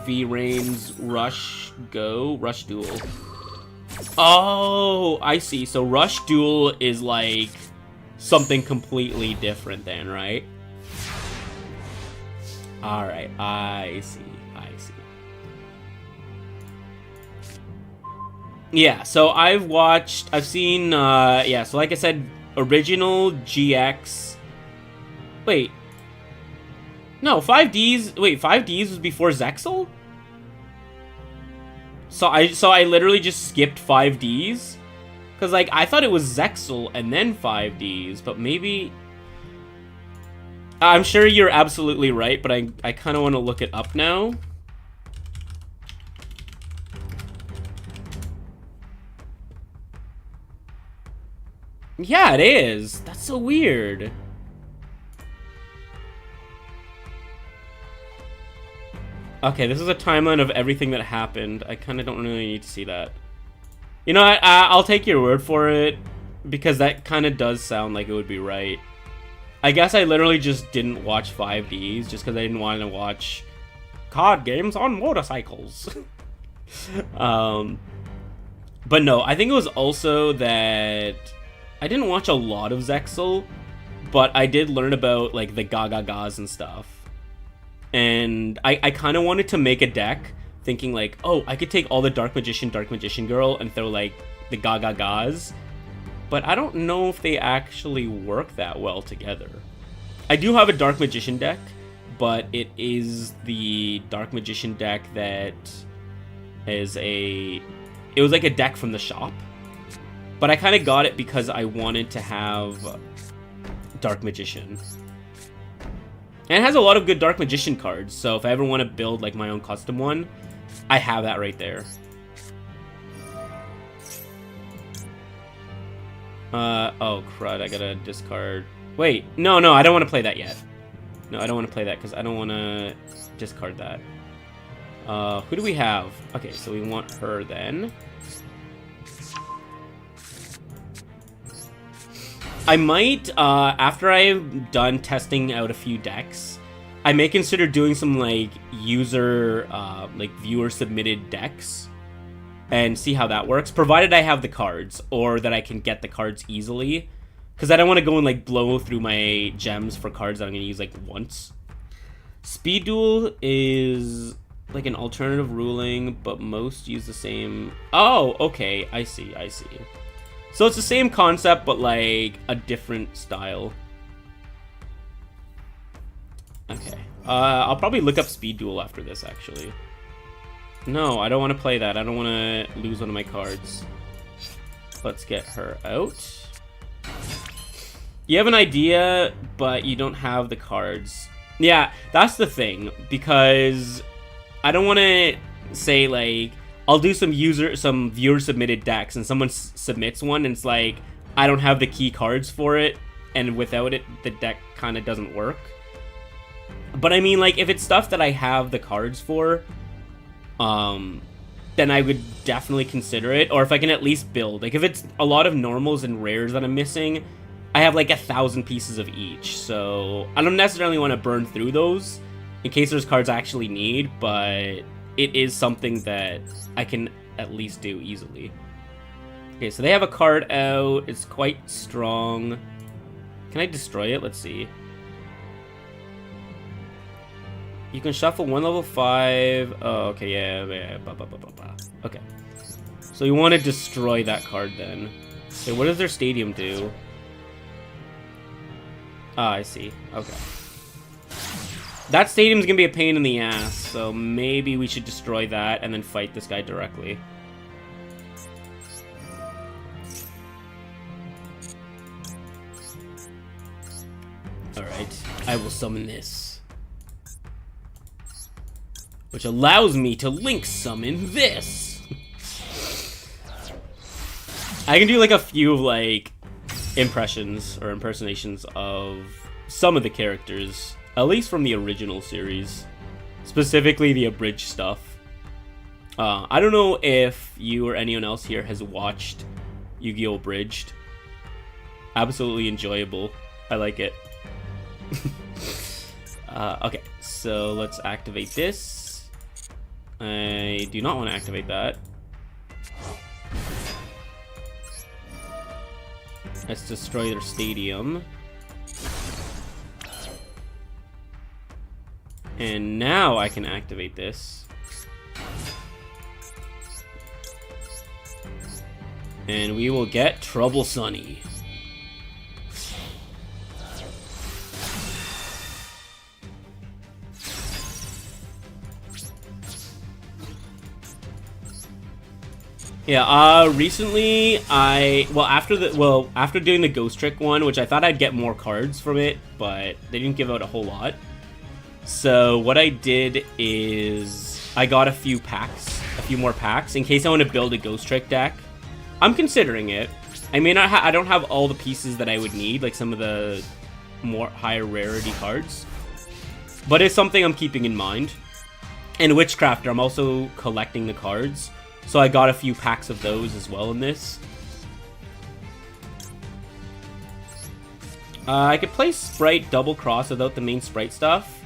A: V-Rains, Rush, Go, Rush Duel. Oh, I see. So Rush Duel is like something completely different then, right? Alright, I see. Yeah, so I've seen, yeah, so like I said, original GX. Wait. No, 5Ds. Wait, 5Ds was before Zexal? So I literally just skipped 5Ds? Because, like, I thought it was Zexal and then 5Ds, but maybe... I'm sure you're absolutely right, but I kind of want to look it up now. Yeah, it is. That's so weird. Okay, this is a timeline of everything that happened. I kind of don't really need to see that. You know what? I'll take your word for it, because that kind of does sound like it would be right. I guess I literally just didn't watch 5Ds just because I didn't want to watch card games on motorcycles. But no, I think it was also that I didn't watch a lot of Zexal, but I did learn about like the Gagas and stuff. And I kind of wanted to make a deck thinking like, oh, I could take all the Dark Magician Girl and throw like the Gagas. But I don't know if they actually work that well together. I do have a Dark Magician deck, but it is the Dark Magician deck that is it was like a deck from the shop. But I kind of got it because I wanted to have Dark Magician. And it has a lot of good Dark Magician cards, so if I ever want to build like my own custom one, I have that right there. Oh crud, I gotta discard. Wait, no, I don't want to play that yet. No, I don't want to play that because I don't want to discard that. Who do we have? Okay, so we want her then. I might, after I've done testing out a few decks, I may consider doing some, like, viewer-submitted decks and see how that works, provided I have the cards, or that I can get the cards easily, because I don't want to go and, like, blow through my gems for cards that I'm going to use, like, once. Speed Duel is, like, an alternative ruling, but most use the same... Oh, okay, I see. So it's the same concept, but, like, a different style. Okay. I'll probably look up Speed Duel after this, actually. No, I don't want to play that. I don't want to lose one of my cards. Let's get her out. You have an idea, but you don't have the cards. Yeah, that's the thing, because I don't want to say, like, I'll do some viewer-submitted decks, and someone submits one, and it's like, I don't have the key cards for it, and without it, the deck kind of doesn't work. But I mean, like, if it's stuff that I have the cards for, then I would definitely consider it, or if I can at least build. Like, if it's a lot of normals and rares that I'm missing, I have, like, 1,000 pieces of each, so I don't necessarily want to burn through those in case there's cards I actually need, but it is something that I can at least do easily. Okay, so they have a card out. It's quite strong. Can I destroy it? Let's see. You can shuffle one level 5. Oh, okay, yeah. Okay. So you want to destroy that card then. Okay, what does their stadium do? Ah, I see. Okay. That stadium's gonna be a pain in the ass, so maybe we should destroy that and then fight this guy directly. Alright, I will summon this. Which allows me to link summon this! I can do like a few like impressions or impersonations of some of the characters. At least from the original series. Specifically the abridged stuff. I don't know if you or anyone else here has watched Yu-Gi-Oh! Abridged. Absolutely enjoyable. I like it. Okay, so let's activate this. I do not want to activate that. Let's destroy their stadium. And now I can activate this. And we will get Trouble Sunny. Yeah, recently after doing the Ghost Trick one, which I thought I'd get more cards from it, but they didn't give out a whole lot. So what I did is I got a few more packs in case I want to build a Ghost Trick deck. I'm considering it. I may not I don't have all the pieces that I would need, like some of the more higher rarity cards, but it's something I'm keeping in mind. And Witchcrafter, I'm also collecting the cards. So I got a few packs of those as well in this. I could play Sprite Double Cross without the main Sprite stuff.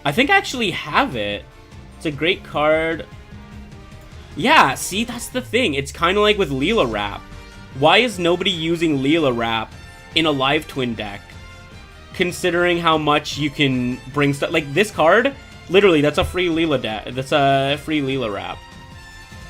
A: I think I actually have it. It's a great card. Yeah, see, that's the thing. It's kind of like with Leela Wrap. Why is nobody using Leela Wrap in a Live Twin deck? Considering how much you can bring stuff. Like, this card, literally, that's a free Leela deck. That's a free Leela Wrap.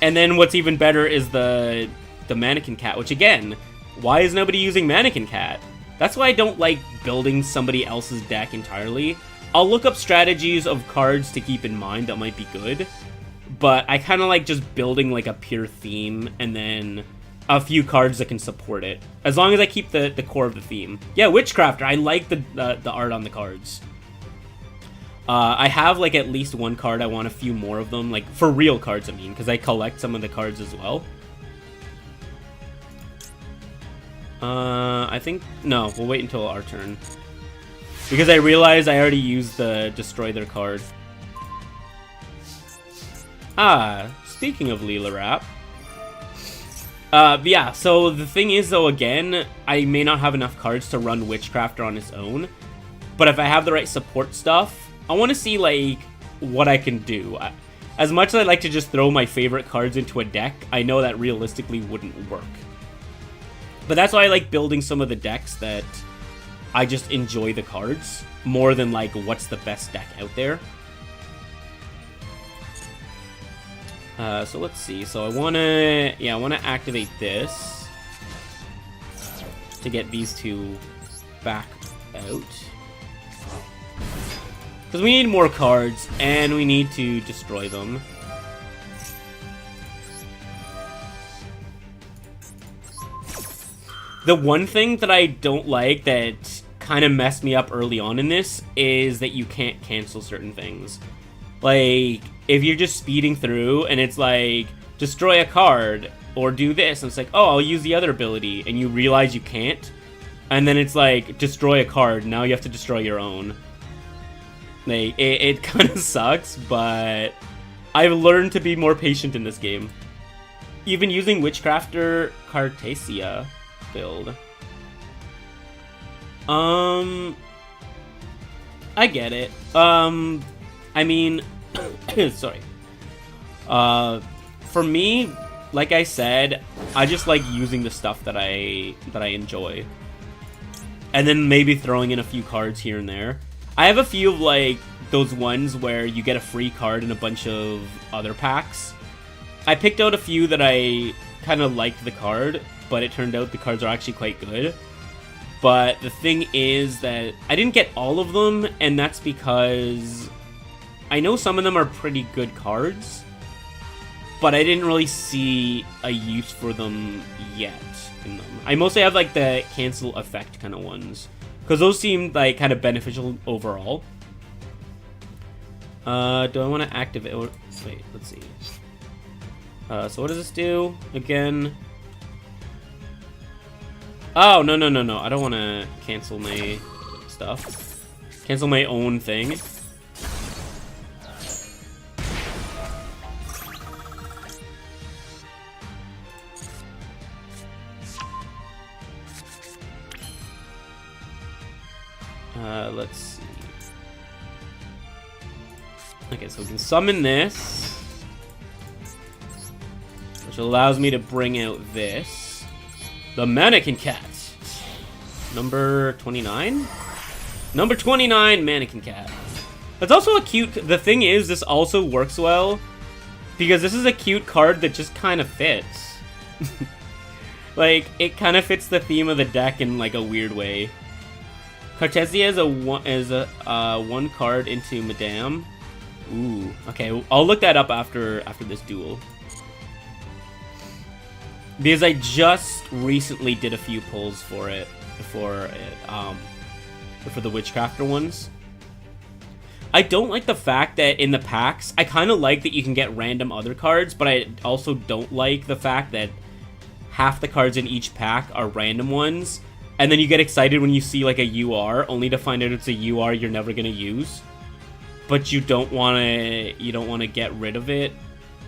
A: And then what's even better is the Mannequin Cat, which, again, why is nobody using Mannequin Cat? That's why I don't like building somebody else's deck entirely. I'll look up strategies of cards to keep in mind that might be good, but I kind of like just building like a pure theme and then a few cards that can support it, as long as I keep the core of the theme. Yeah, Witchcrafter, I like the art on the cards. I have like at least one card. I want a few more of them, like for real cards, I mean, because I collect some of the cards as well. I think, no, we'll wait until our turn. Because I realized I already used the Destroy Their card. Speaking of Leela Wrap. Yeah, so the thing is, though, again, I may not have enough cards to run Witchcrafter on its own. But if I have the right support stuff, I want to see, like, what I can do. As much as I like to just throw my favorite cards into a deck, I know that realistically wouldn't work. But that's why I like building some of the decks that I just enjoy the cards more than like what's the best deck out there. So let's see. So I wanna activate this to get these two back out. Because we need more cards and we need to destroy them. The one thing that I don't like that kind of messed me up early on in this is that you can't cancel certain things. Like, if you're just speeding through and it's like, destroy a card or do this, and it's like, oh, I'll use the other ability, and you realize you can't, and then it's like, destroy a card, now you have to destroy your own. Like, it kind of sucks, but I've learned to be more patient in this game. Even using Witchcrafter Cartesia build. I get it. I mean, sorry. For me, like I said, I just like using the stuff that I enjoy. And then maybe throwing in a few cards here and there. I have a few of like those ones where you get a free card in a bunch of other packs. I picked out a few that I kind of liked the card, but it turned out the cards are actually quite good. But the thing is that I didn't get all of them, and that's because I know some of them are pretty good cards, but I didn't really see a use for them yet in them. I mostly have like the cancel effect kind of ones, because those seemed like kind of beneficial overall. Do I want to activate? Or, wait, let's see. So what does this do again? Oh, no. I don't want to cancel my stuff. Cancel my own thing. Let's see. Okay, so we can summon this, which allows me to bring out this. The Mannequin Cat. Number 29? Number 29 Mannequin Cat. That's also a cute... The thing is, this also works well, because this is a cute card that just kind of fits. Like, it kind of fits the theme of the deck in, like, a weird way. Cartesia is a one card into Madame. Ooh, okay, I'll look that up after this duel. Because I just recently did a few pulls for it, for the Witchcrafter ones. I don't like the fact that in the packs, I kind of like that you can get random other cards, but I also don't like the fact that half the cards in each pack are random ones, and then you get excited when you see like a UR, only to find out it's a UR you're never going to use. but you don't want to get rid of it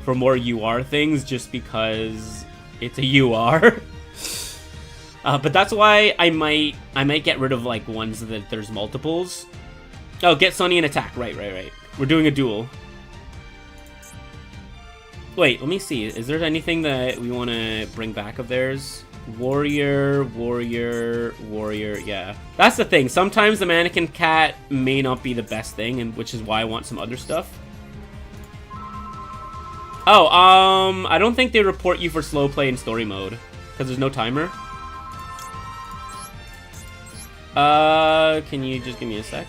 A: for more UR things just because it's a UR. But that's why I might get rid of like ones that there's multiples. Oh, get Sunny and attack. Right. We're doing a duel. Wait, let me see. Is there anything that we want to bring back of theirs? Warrior. Yeah, that's the thing. Sometimes the mannequin cat may not be the best thing, and which is why I want some other stuff. Oh, I don't think they report you for slow play in story mode because there's no timer. Can you just give me a sec?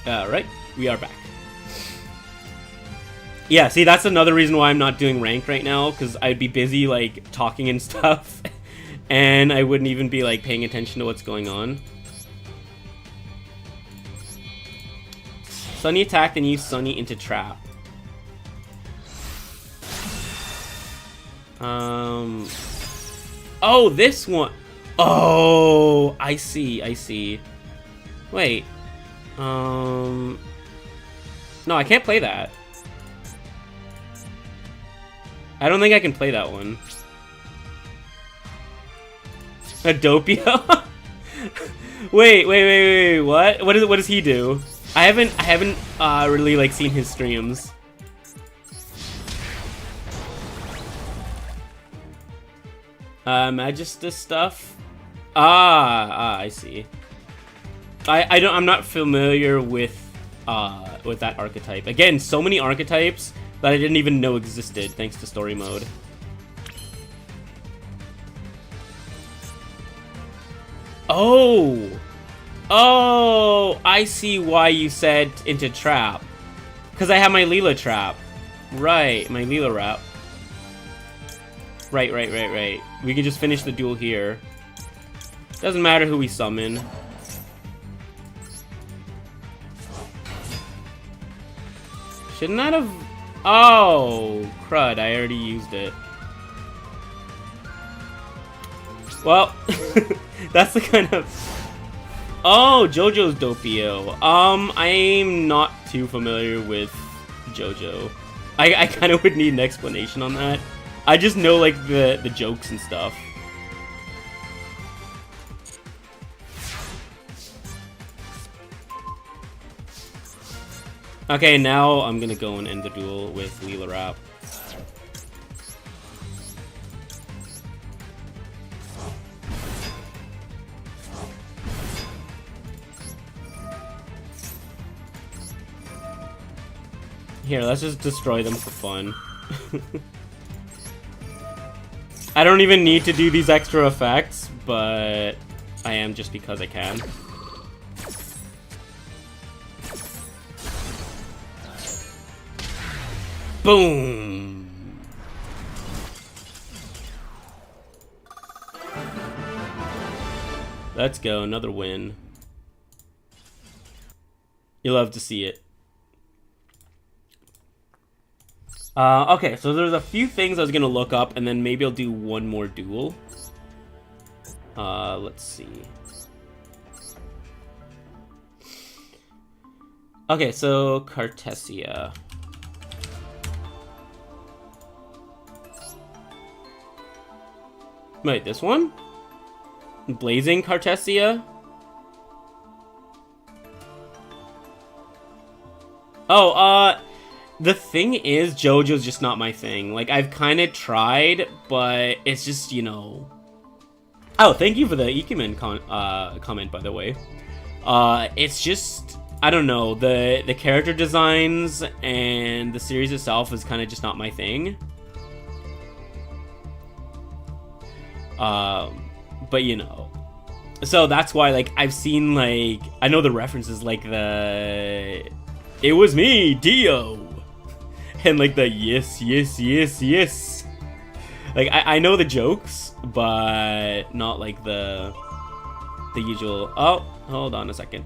A: Alright, we are back. Yeah, see, that's another reason why I'm not doing ranked right now, because I'd be busy, like, talking and stuff, and I wouldn't even be, like, paying attention to what's going on. Sunny attacked and used Sunny into trap. Oh, this one. Oh, I see. Wait. No, I can't play that. I don't think I can play that one. Adopio? wait, what? What does he do? I haven't really like seen his streams. Magistus stuff? I see. I'm not familiar with that archetype. Again, so many archetypes that I didn't even know existed thanks to story mode. Oh, I see why you said into trap. Because I have my Leela trap. Right, my Leela wrap. Right. We can just finish the duel here. Doesn't matter who we summon. Shouldn't that have... Oh, crud, I already used it. Well, that's the kind of... Oh, JoJo's Doppio. I'm not too familiar with JoJo. I kind of would need an explanation on that. I just know, like, the jokes and stuff. Okay, now I'm gonna go and end the duel with Leela Rap. Here, let's just destroy them for fun. I don't even need to do these extra effects, but I am just because I can. Boom! Let's go, another win. You love to see it. Okay, so there's a few things I was gonna look up, and then maybe I'll do one more duel. Let's see. Okay, so Cartesia. Wait, this one? Blazing Cartesia? Oh, the thing is, JoJo's just not my thing. Like, I've kind of tried, but it's just, you know... Oh, thank you for the Ikemen comment, by the way. It's just... I don't know, the character designs and the series itself is kind of just not my thing. But you know, so that's why, like, I've seen, like, I know the references, like the "It was me, Dio," and like the yes. Like, I know the jokes, but not like the usual. Oh, hold on a second.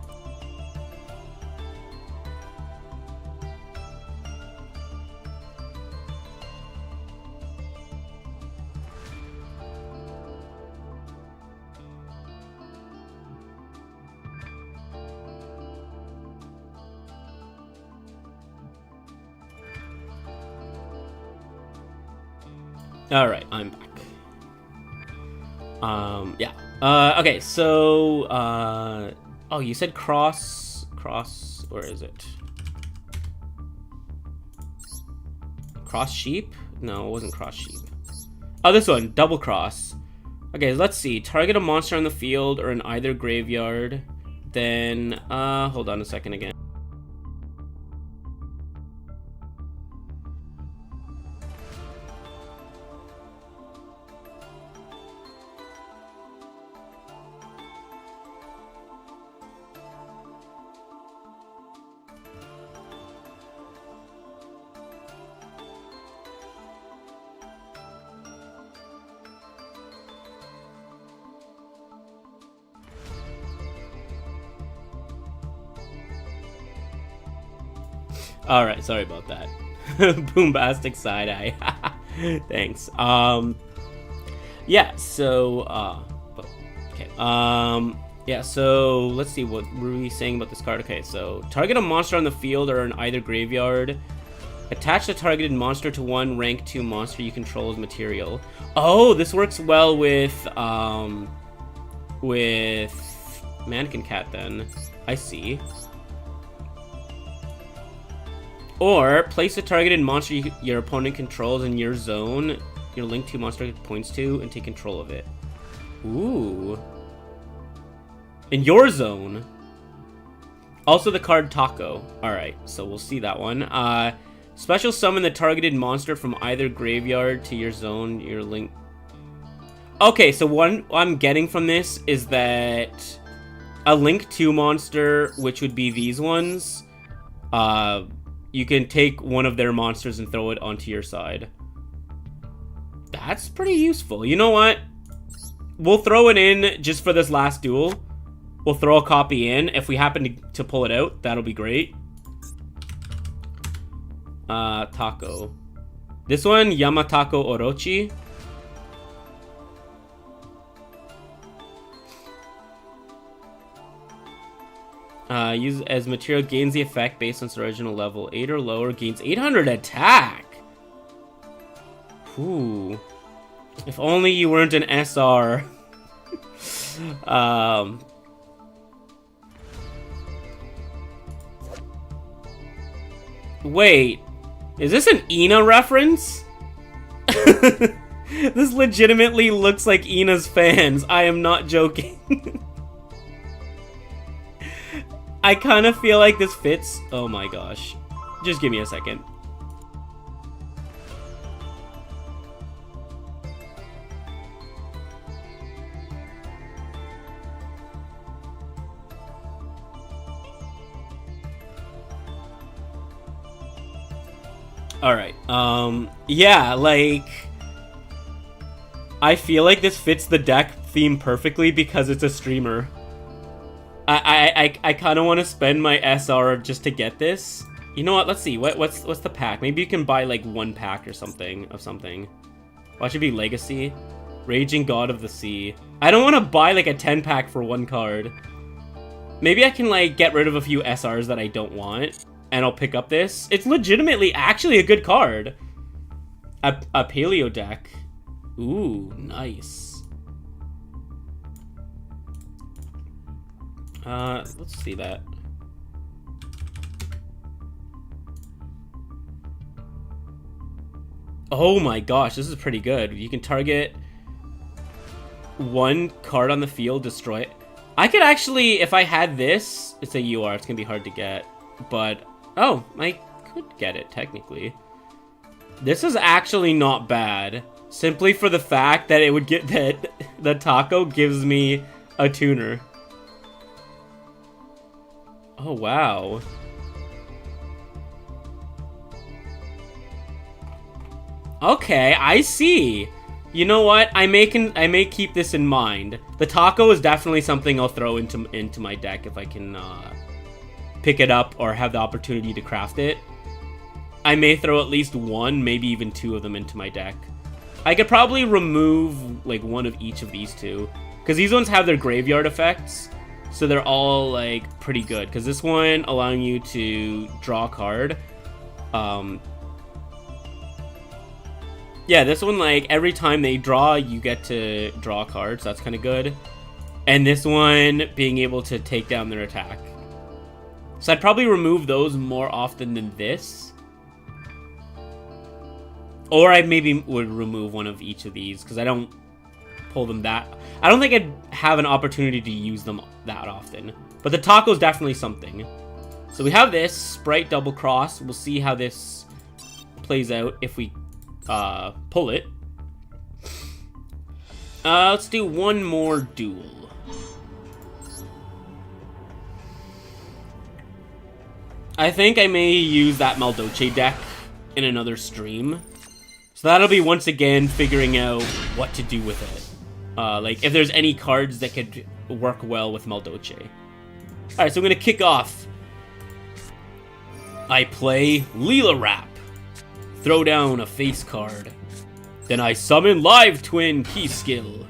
A: All right, I'm back. Yeah. Okay, so, oh, you said cross, where is it? Cross sheep? No, it wasn't cross sheep. Oh, this one, double cross. Okay, let's see. Target a monster on the field or in either graveyard. Then, hold on a second again. All right, sorry about that. Boombastic side eye. Thanks. Yeah. So, okay. Yeah. So let's see what were we saying about this card. Okay. So target a monster on the field or in either graveyard. Attach the targeted monster to one rank 2 monster you control as material. Oh, this works well with Mannequin Cat. Then I see. Or, place a targeted monster your opponent controls in your zone, your link 2 monster points to, and take control of it. Ooh. In your zone. Also the card Taco. Alright, so we'll see that one. Special summon the targeted monster from either graveyard to your zone, your link... Okay, so what I'm getting from this is that a link 2 monster, which would be these ones, you can take one of their monsters and throw it onto your side. That's pretty useful. You know what? We'll throw it in just for this last duel. We'll throw a copy in. If we happen to pull it out, that'll be great. Taco. This one, Yamatako Orochi. Use as material, gains the effect based on its original level. 8 or lower, gains 800 attack. Ooh. If only you weren't an SR. Wait. Is this an Ina reference? This legitimately looks like Ina's fans. I am not joking. I kind of feel like this fits. Oh my gosh. Just give me a second. Alright, yeah, like... I feel like this fits the deck theme perfectly because it's a streamer. I kind of want to spend my SR just to get this. You know what? Let's see. What's the pack? Maybe you can buy like 1 pack or something of something. Watch it be Legacy, Raging God of the Sea. I don't want to buy like a 10 pack for 1 card. Maybe I can like get rid of a few SRs that I don't want, and I'll pick up this. It's legitimately actually a good card. A paleo deck. Ooh, nice. Let's see that. Oh my gosh, this is pretty good. You can target 1 card on the field, destroy it. I could actually, if I had this, it's a UR, it's gonna be hard to get, but, oh, I could get it, technically. This is actually not bad, simply for the fact that it would get that the Taco gives me a tuner. Oh, wow. Okay, I see. You know what? I may keep this in mind. The Taco is definitely something I'll throw into my deck if I can pick it up or have the opportunity to craft it. I may throw at least 1, maybe even 2 of them into my deck. I could probably remove like 1 of each of these 2, because these ones have their graveyard effects. So they're all, like, pretty good. Because this one, allowing you to draw a card. Yeah, this one, like, every time they draw, you get to draw cards. That's kind of good. And this one, being able to take down their attack. So I'd probably remove those more often than this. Or I maybe would remove one of each of these, because I don't pull them that... I don't think I'd have an opportunity to use them that often. But the taco's definitely something. So we have this, Sprite Double Cross. We'll see how this plays out if we pull it. Let's do one more duel. I think I may use that Maldoche deck in another stream. So that'll be once again figuring out what to do with it. Like if there's any cards that could work well with Maldoche. Alright, so I'm gonna kick off. I play Leela Wrap. Throw down a face card. Then I summon Live Twin Key Skill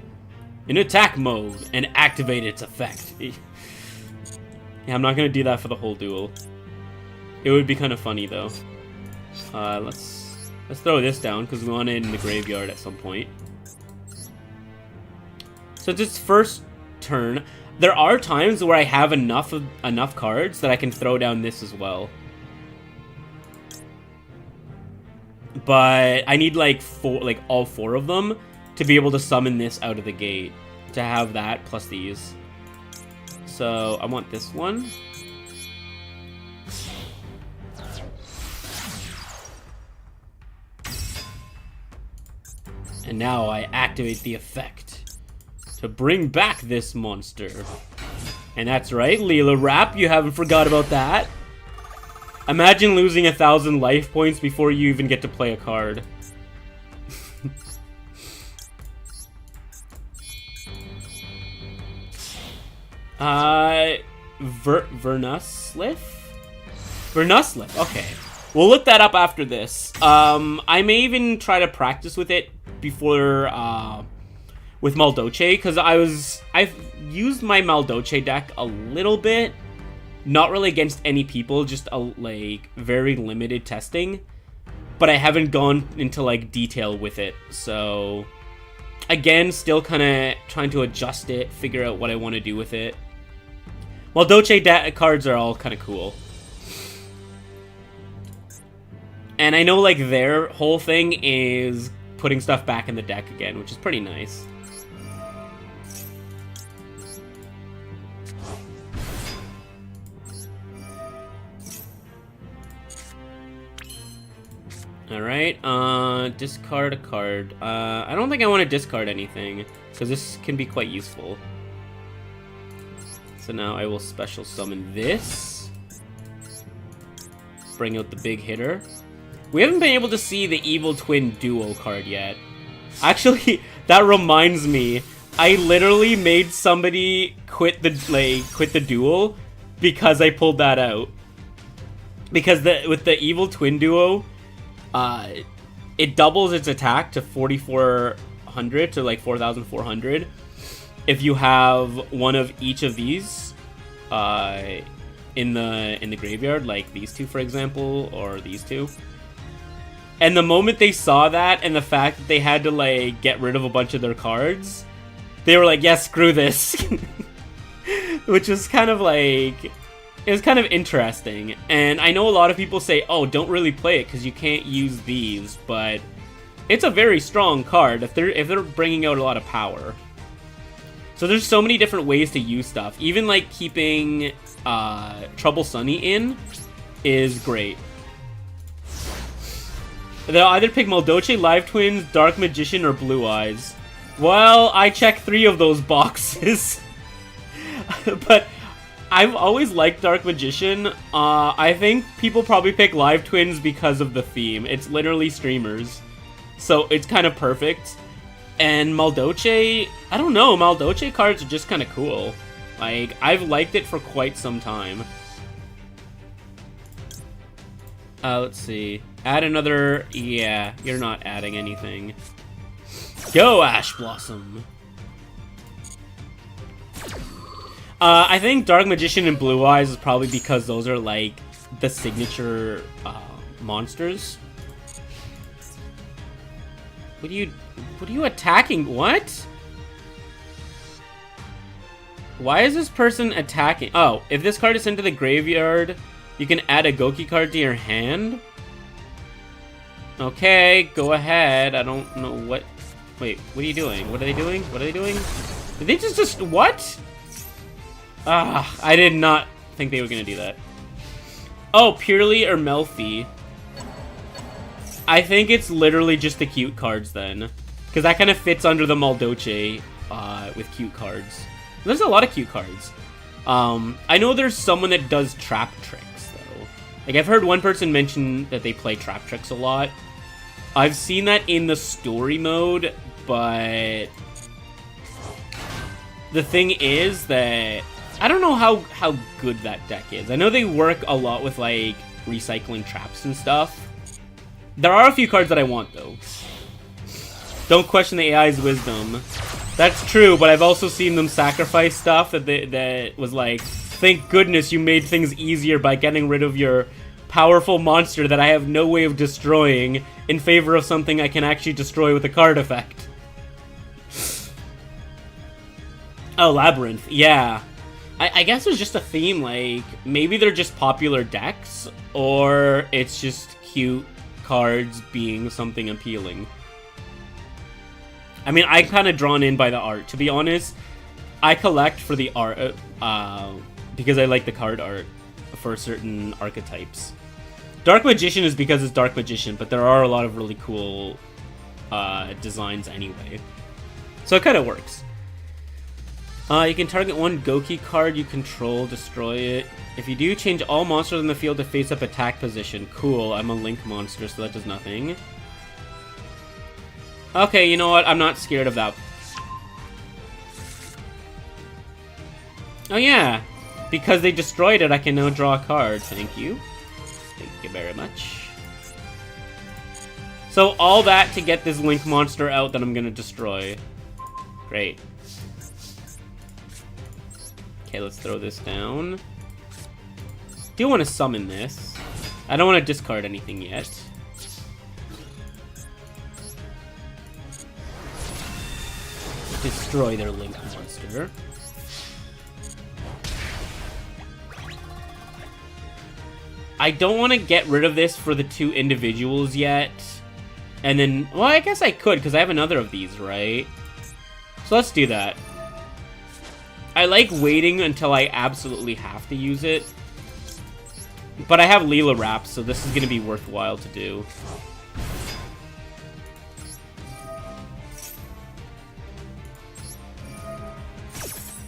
A: in attack mode and activate its effect. Yeah, I'm not gonna do that for the whole duel. It would be kind of funny though. Let's throw this down because we want it in the graveyard at some point. So it's its first turn. There are times where I have enough cards that I can throw down this as well. But I need like all four of them to be able to summon this out of the gate. To have that plus these. So I want this one. And now I activate the effect to bring back this monster. And that's right, Leela Wrap, you haven't forgot about that. Imagine losing 1,000 life points before you even get to play a card. Vernusliff, okay. We'll look that up after this. I may even try to practice with it before, with Maldoche, because I've used my Maldoche deck a little bit. Not really against any people, just like very limited testing. But I haven't gone into like detail with it, so again, still kind of trying to adjust it, figure out what I want to do with it. Maldoche cards are all kind of cool. And I know like their whole thing is putting stuff back in the deck again, which is pretty nice. Alright, discard a card. I don't think I want to discard anything, because this can be quite useful. So now I will special summon this. Bring out the big hitter. We haven't been able to see the Evil Twin Duo card yet. Actually, that reminds me, I literally made somebody quit the duel because I pulled that out. Because with the Evil Twin Duo, it doubles its attack to 4,400 to like 4,400 if you have one of each of these in the graveyard, like these two for example, or these two. And the moment they saw that and the fact that they had to like get rid of a bunch of their cards, they were like, yeah, screw this. Which was kind of like, it was kind of interesting. And I know a lot of people say, oh, don't really play it because you can't use these, but it's a very strong card if they're bringing out a lot of power. So there's so many different ways to use stuff. Even like keeping Trouble Sunny in is great. They'll either pick Maldoche, Live Twins, Dark Magician, or Blue Eyes. Well, I checked 3 of those boxes. But I've always liked Dark Magician. I think people probably pick Live Twins because of the theme. It's literally streamers. So it's kind of perfect. And Maldoche, I don't know, Maldoche cards are just kind of cool. Like, I've liked it for quite some time. Let's see. Add another... Yeah, you're not adding anything. Go, Ash Blossom! I think Dark Magician and Blue Eyes is probably because those are, like, the signature monsters. What are you attacking? What? Why is this person attacking? Oh, if this card is sent to the graveyard, you can add a Goki card to your hand? Okay, go ahead. I don't know what... Wait, what are you doing? What are they doing? What are they doing? Did they just... What? Ah, I did not think they were gonna do that. Oh, Purely or Melfi. I think it's literally just the cute cards then. Because that kind of fits under the Maldoce with cute cards. There's a lot of cute cards. I know there's someone that does trap tricks, though. Like, I've heard one person mention that they play trap tricks a lot. I've seen that in the story mode, but... The thing is that... I don't know how good that deck is. I know they work a lot with, like, recycling traps and stuff. There are a few cards that I want, though. Don't question the AI's wisdom. That's true, but I've also seen them sacrifice stuff that was like, thank goodness you made things easier by getting rid of your powerful monster that I have no way of destroying in favor of something I can actually destroy with a card effect. Oh, Labyrinth. Yeah. I guess it's just a theme, like, maybe they're just popular decks, or it's just cute cards being something appealing. I mean, I'm kind of drawn in by the art. To be honest, I collect for the art, because I like the card art for certain archetypes. Dark Magician is because it's Dark Magician, but there are a lot of really cool designs anyway. So it kind of works. You can target one Goki card you control, destroy it. If you do, change all monsters in the field to face-up attack position. Cool, I'm a Link monster, so that does nothing. Okay, you know what? I'm not scared of that. Oh yeah, because they destroyed it, I can now draw a card. Thank you. Thank you very much. So all that to get this Link monster out that I'm gonna destroy. Great. Okay, let's throw this down. Do want to summon this. I don't want to discard anything yet. Destroy their Link monster. I don't want to get rid of this for the two individuals yet. And then, well, I guess I could, because I have another of these, right? So let's do that. I like waiting until I absolutely have to use it. But I have Leela Wraps, so this is going to be worthwhile to do.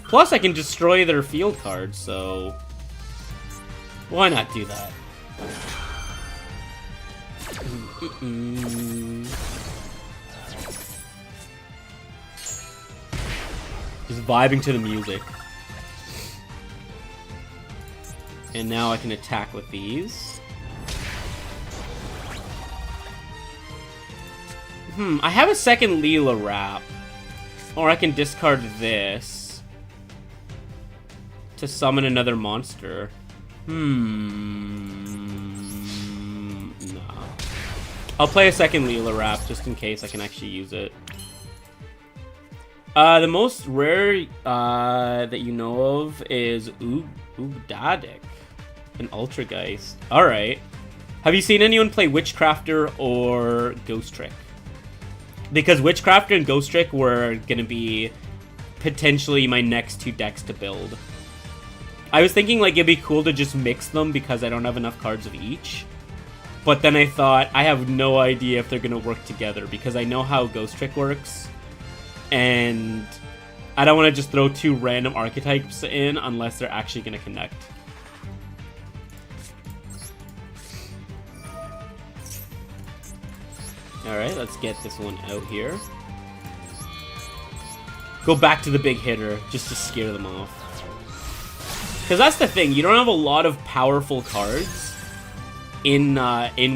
A: Plus, I can destroy their field cards, so... Why not do that? Just vibing to the music. And now I can attack with these. I have a second Leela Wrap. Or I can discard this to summon another monster. Nah. I'll play a second Leela Wrap just in case I can actually use it. The most rare that you know of is Ugdadik, an Ultrageist. Alright. Have you seen anyone play Witchcrafter or Ghost Trick? Because Witchcrafter and Ghost Trick were going to be potentially my next two decks to build. I was thinking like it'd be cool to just mix them because I don't have enough cards of each. But then I thought I have no idea if they're going to work together because I know how Ghost Trick works. And I don't want to just throw two random archetypes in unless they're actually going to connect. Alright, let's get this one out here. Go back to the big hitter just to scare them off. Because that's the thing, you don't have a lot of powerful cards in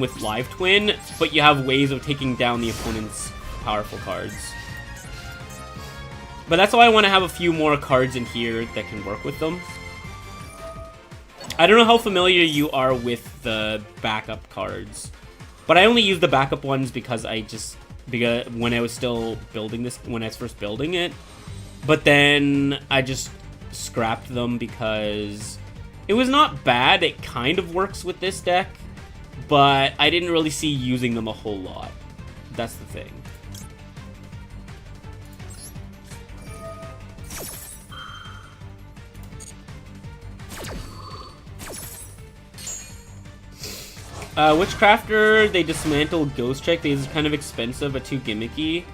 A: with Live Twin, but you have ways of taking down the opponent's powerful cards. But that's why I want to have a few more cards in here that can work with them. I don't know how familiar you are with the backup cards, but I only use the backup ones because I just because when I was still building this, when I was first building it. But then I just scrapped them because it was not bad. It kind of works with this deck, but I didn't really see using them a whole lot. That's the thing. Witchcrafter, they dismantled Ghost Trick. These are kind of expensive, but too gimmicky.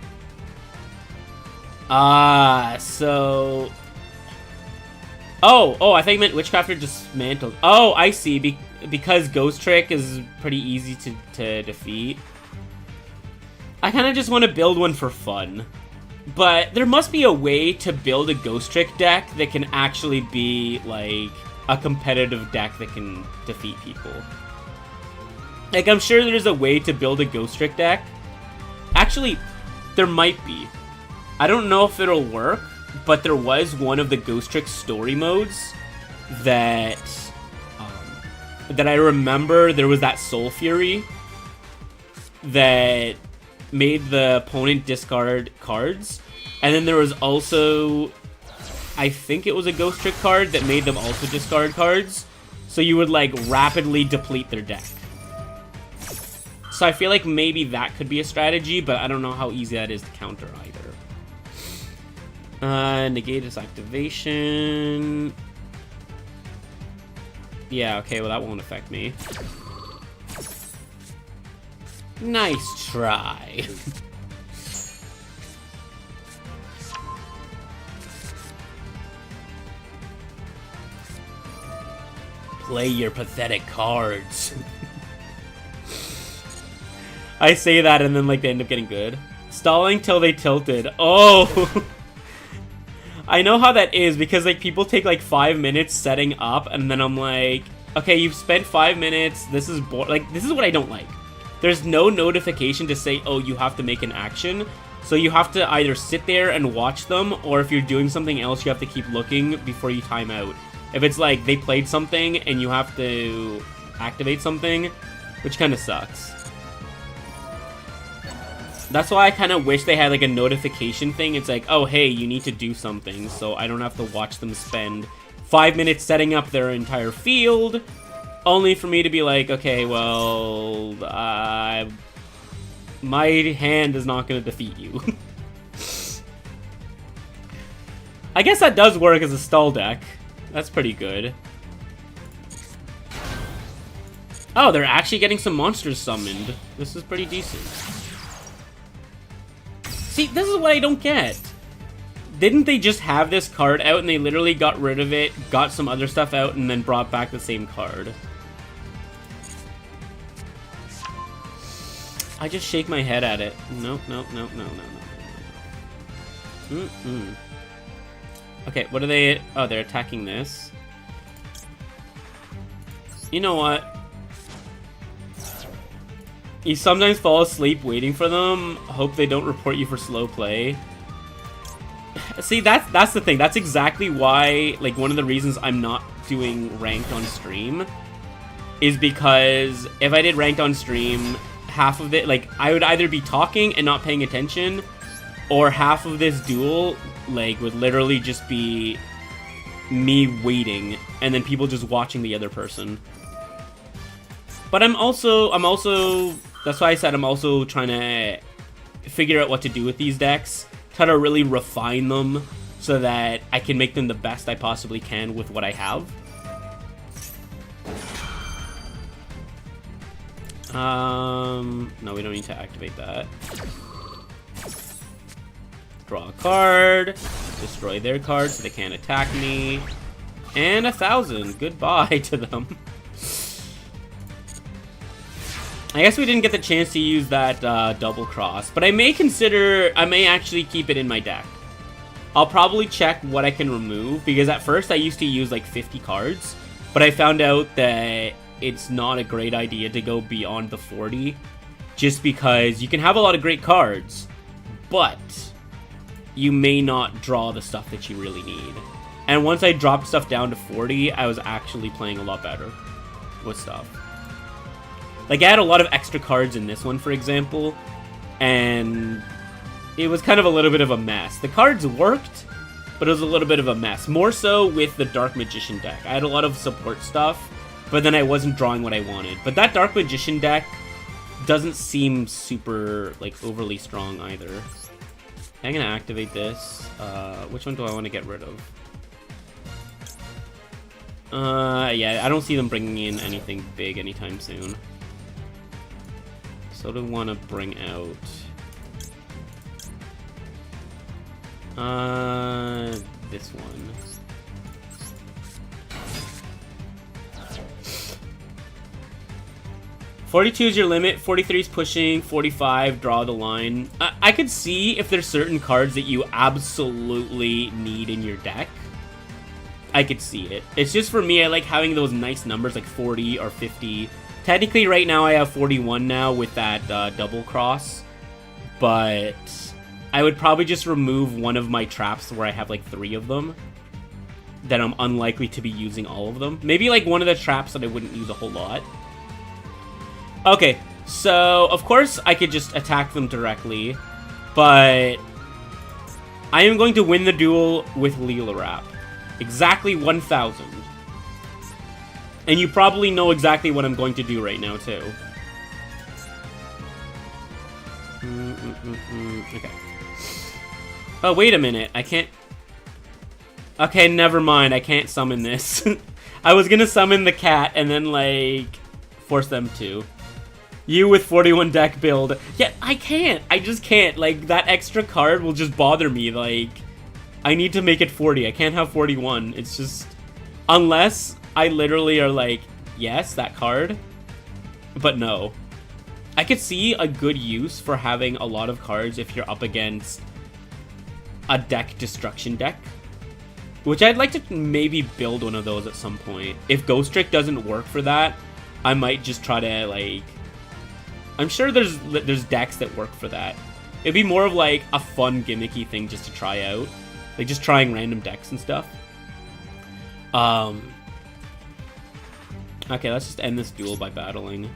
A: So... Oh, I thought you meant Witchcrafter dismantled. Oh, I see. Because Ghost Trick is pretty easy to defeat. I kind of just want to build one for fun. But there must be a way to build a Ghost Trick deck that can actually be, like, a competitive deck that can defeat people. Like, I'm sure there's a way to build a Ghost Trick deck. Actually, there might be. I don't know if it'll work, but there was one of the Ghost Trick story modes that that I remember. There was that Soul Fury that made the opponent discard cards, and then there was also, I think it was a Ghost Trick card that made them also discard cards, so you would, like, rapidly deplete their deck. So I feel like maybe that could be a strategy, but I don't know how easy that is to counter either. Negate its activation. Yeah, okay, well that won't affect me. Nice try. Play your pathetic cards. I say that and then, like, they end up getting good. Stalling till they tilted. Oh! I know how that is, because, like, people take, like, 5 minutes setting up, and then I'm like, okay, you've spent 5 minutes, this is like, this is what I don't like. There's no notification to say, oh, you have to make an action, so you have to either sit there and watch them, or if you're doing something else, you have to keep looking before you time out. If it's like, they played something, and you have to activate something, which kind of sucks. That's why I kind of wish they had, like, a notification thing. It's like, oh, hey, you need to do something, so I don't have to watch them spend 5 minutes setting up their entire field, only for me to be like, okay, well, my hand is not going to defeat you. I guess that does work as a stall deck. That's pretty good. Oh, they're actually getting some monsters summoned. This is pretty decent. See, this is what I don't get. Didn't they just have this card out and they literally got rid of it, got some other stuff out, and then brought back the same card? I just shake my head at it. Nope, nope, nope, no, no, no. Okay, what are they... Oh, they're attacking this. You know what? You sometimes fall asleep waiting for them. Hope they don't report you for slow play. See, that's the thing. That's exactly why, like, one of the reasons I'm not doing ranked on stream is because if I did ranked on stream, half of it, like, I would either be talking and not paying attention, or half of this duel, like, would literally just be me waiting, and then people just watching the other person. But I'm also, that's why I said I'm also trying to figure out what to do with these decks, try to really refine them so that I can make them the best I possibly can with what I have. No, we don't need to activate that. Draw a card, destroy their card so they can't attack me, and 1,000. Goodbye to them. I guess we didn't get the chance to use that double cross, but I may actually keep it in my deck. I'll probably check what I can remove, because at first I used to use like 50 cards, but I found out that it's not a great idea to go beyond the 40, just because you can have a lot of great cards, but you may not draw the stuff that you really need. And once I dropped stuff down to 40, I was actually playing a lot better with stuff. Like, I had a lot of extra cards in this one, for example, and it was kind of a little bit of a mess. The cards worked, but it was a little bit of a mess. More so with the Dark Magician deck. I had a lot of support stuff, but then I wasn't drawing what I wanted. But that Dark Magician deck doesn't seem super, like, overly strong either. I'm gonna activate this. Which one do I want to get rid of? Yeah, I don't see them bringing in anything big anytime soon. So do I want to bring out... this one. $42 is your limit, 43 is pushing, 45, draw the line. I could see if there's certain cards that you absolutely need in your deck. I could see it. It's just for me, I like having those nice numbers like 40 or 50. Technically right now I have 41 now with that double cross. But I would probably just remove one of my traps where I have like 3 of them. Then I'm unlikely to be using all of them. Maybe like one of the traps that I wouldn't use a whole lot. Okay, so of course I could just attack them directly, but I am going to win the duel with Leela Wrap. Exactly 1,000. And you probably know exactly what I'm going to do right now, too. Okay. Oh, wait a minute. I can't... Okay, never mind. I can't summon this. I was gonna summon the cat and then, like, force them to. You with 41 deck build. Yeah, I can't. I just can't. Like, that extra card will just bother me. Like, I need to make it 40. I can't have 41. It's just... Unless I literally are like, yes, that card. But no. I could see a good use for having a lot of cards if you're up against a deck destruction deck. Which I'd like to maybe build one of those at some point. If Ghost Trick doesn't work for that, I might just try to, like... I'm sure there's decks that work for that. It'd be more of like a fun gimmicky thing just to try out. Like just trying random decks and stuff. Okay, let's just end this duel by battling.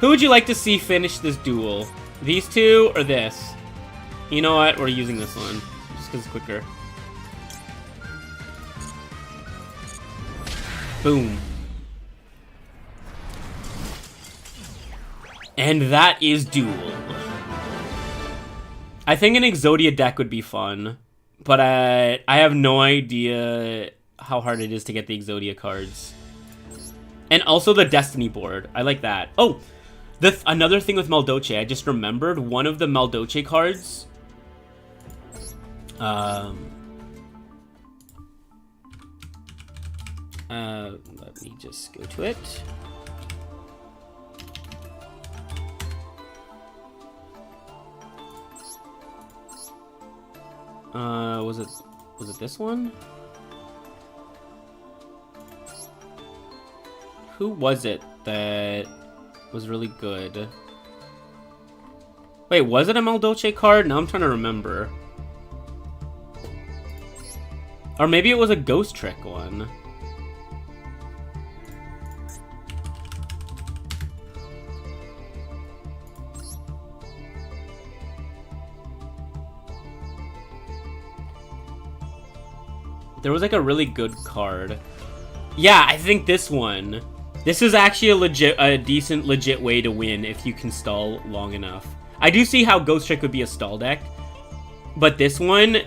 A: Who would you like to see finish this duel? These two or this? You know what? We're using this one. Just because it's quicker. Boom. And that is Duel. I think an Exodia deck would be fun, but I have no idea how hard it is to get the Exodia cards. And also the Destiny board. I like that. Oh, another thing with Maldoce. I just remembered one of the Maldoce cards. Let me just go to it. Was it this one? Who was it that was really good? Wait, was it a Maldoce card? Now I'm trying to remember. Or maybe it was a Ghost Trick one. There was like a really good card. Yeah, I think this one. This is actually a decent, legit way to win if you can stall long enough. I do see how Ghost Trick would be a stall deck, but this one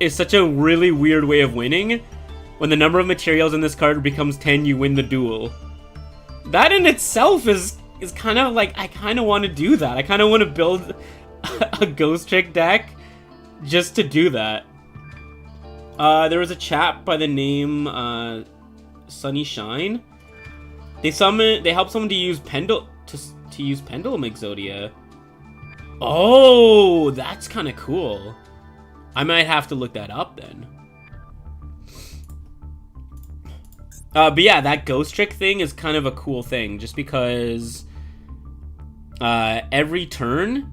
A: is such a really weird way of winning. When the number of materials in this card becomes 10, you win the duel. That in itself is kind of like, I kind of want to do that. I kind of want to build a Ghost Trick deck just to do that. There was a chap by the name Sunny Shine. They help someone to use Pendulum Exodia. Oh, that's kind of cool. I might have to look that up then. But yeah, that Ghost Trick thing is kind of a cool thing, just because every turn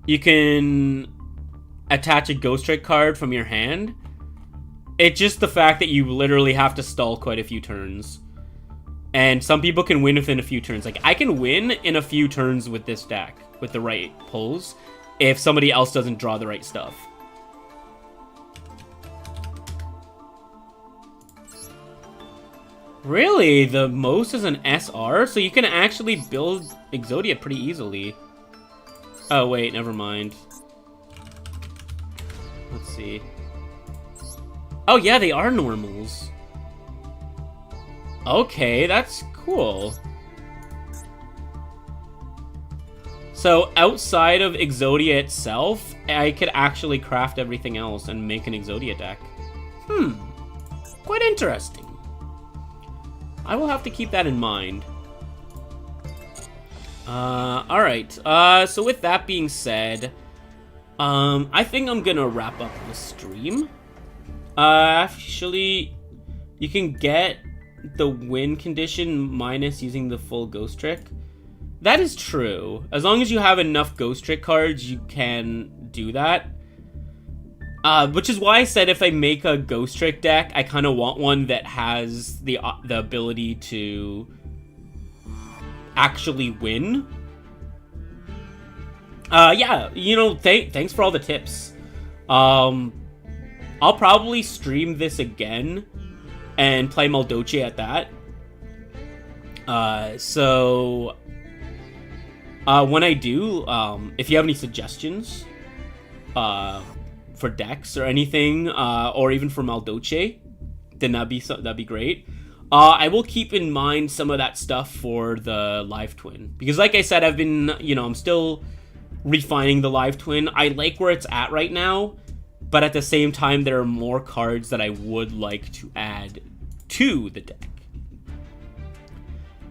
A: you can attach a Ghost Trick card from your hand, It's just the fact that you literally have to stall quite a few turns. And some people can win within a few turns. Like, I can win in a few turns with this deck, with the right pulls, if somebody else doesn't draw the right stuff. Really? The most is an SR? So you can actually build Exodia pretty easily. Oh, wait, never mind. Let's see. Oh, yeah, they are normals. Okay, that's cool. So, outside of Exodia itself, I could actually craft everything else and make an Exodia deck. Quite interesting. I will have to keep that in mind. Alright. So with that being said, I think I'm gonna wrap up the stream. Actually, you can get the win condition minus using the full Ghost Trick. That is true. As long as you have enough Ghost Trick cards, you can do that. Which is why I said if I make a Ghost Trick deck, I kind of want one that has the ability to actually win. Yeah, you know, thanks for all the tips. I'll probably stream this again and play Maldoce at that. When I do, if you have any suggestions, for decks or anything, or even for Maldoce, then that'd be great. I will keep in mind some of that stuff for the Live Twin, because like I said, I've been, I'm still refining the Live Twin. I like where it's at right now, but at the same time, there are more cards that I would like to add to the deck.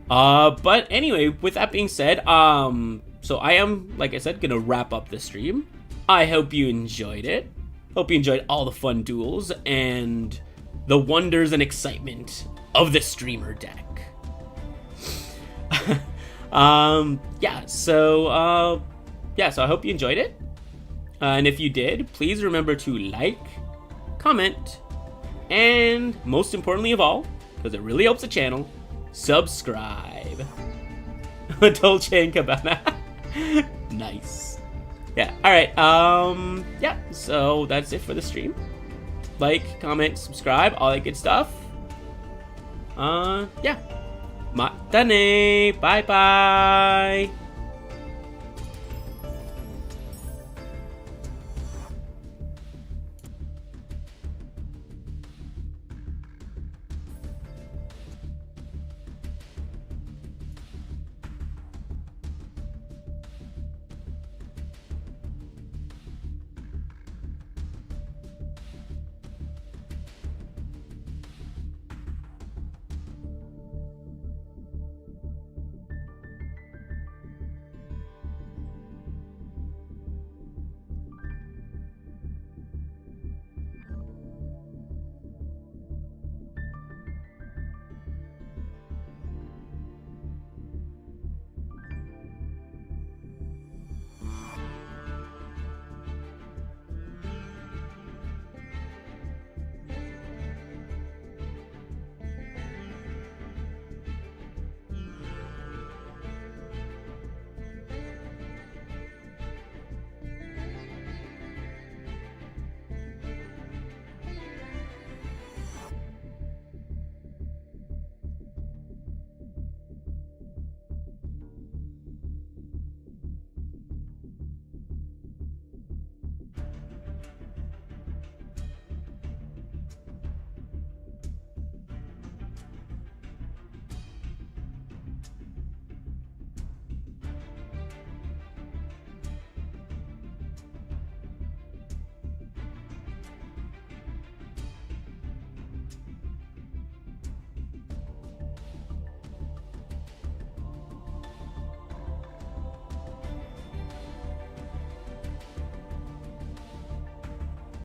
A: But anyway, with that being said, so I am, like I said, gonna wrap up the stream. I hope you enjoyed it. Hope you enjoyed all the fun duels and the wonders and excitement of the streamer deck. So I hope you enjoyed it. And if you did, please remember to like, comment, and most importantly of all, because it really helps the channel, subscribe. Dolce and Gabbana. Nice. Yeah, alright, yeah, so that's it for the stream. Like, comment, subscribe, all that good stuff. Yeah. Matane, bye-bye.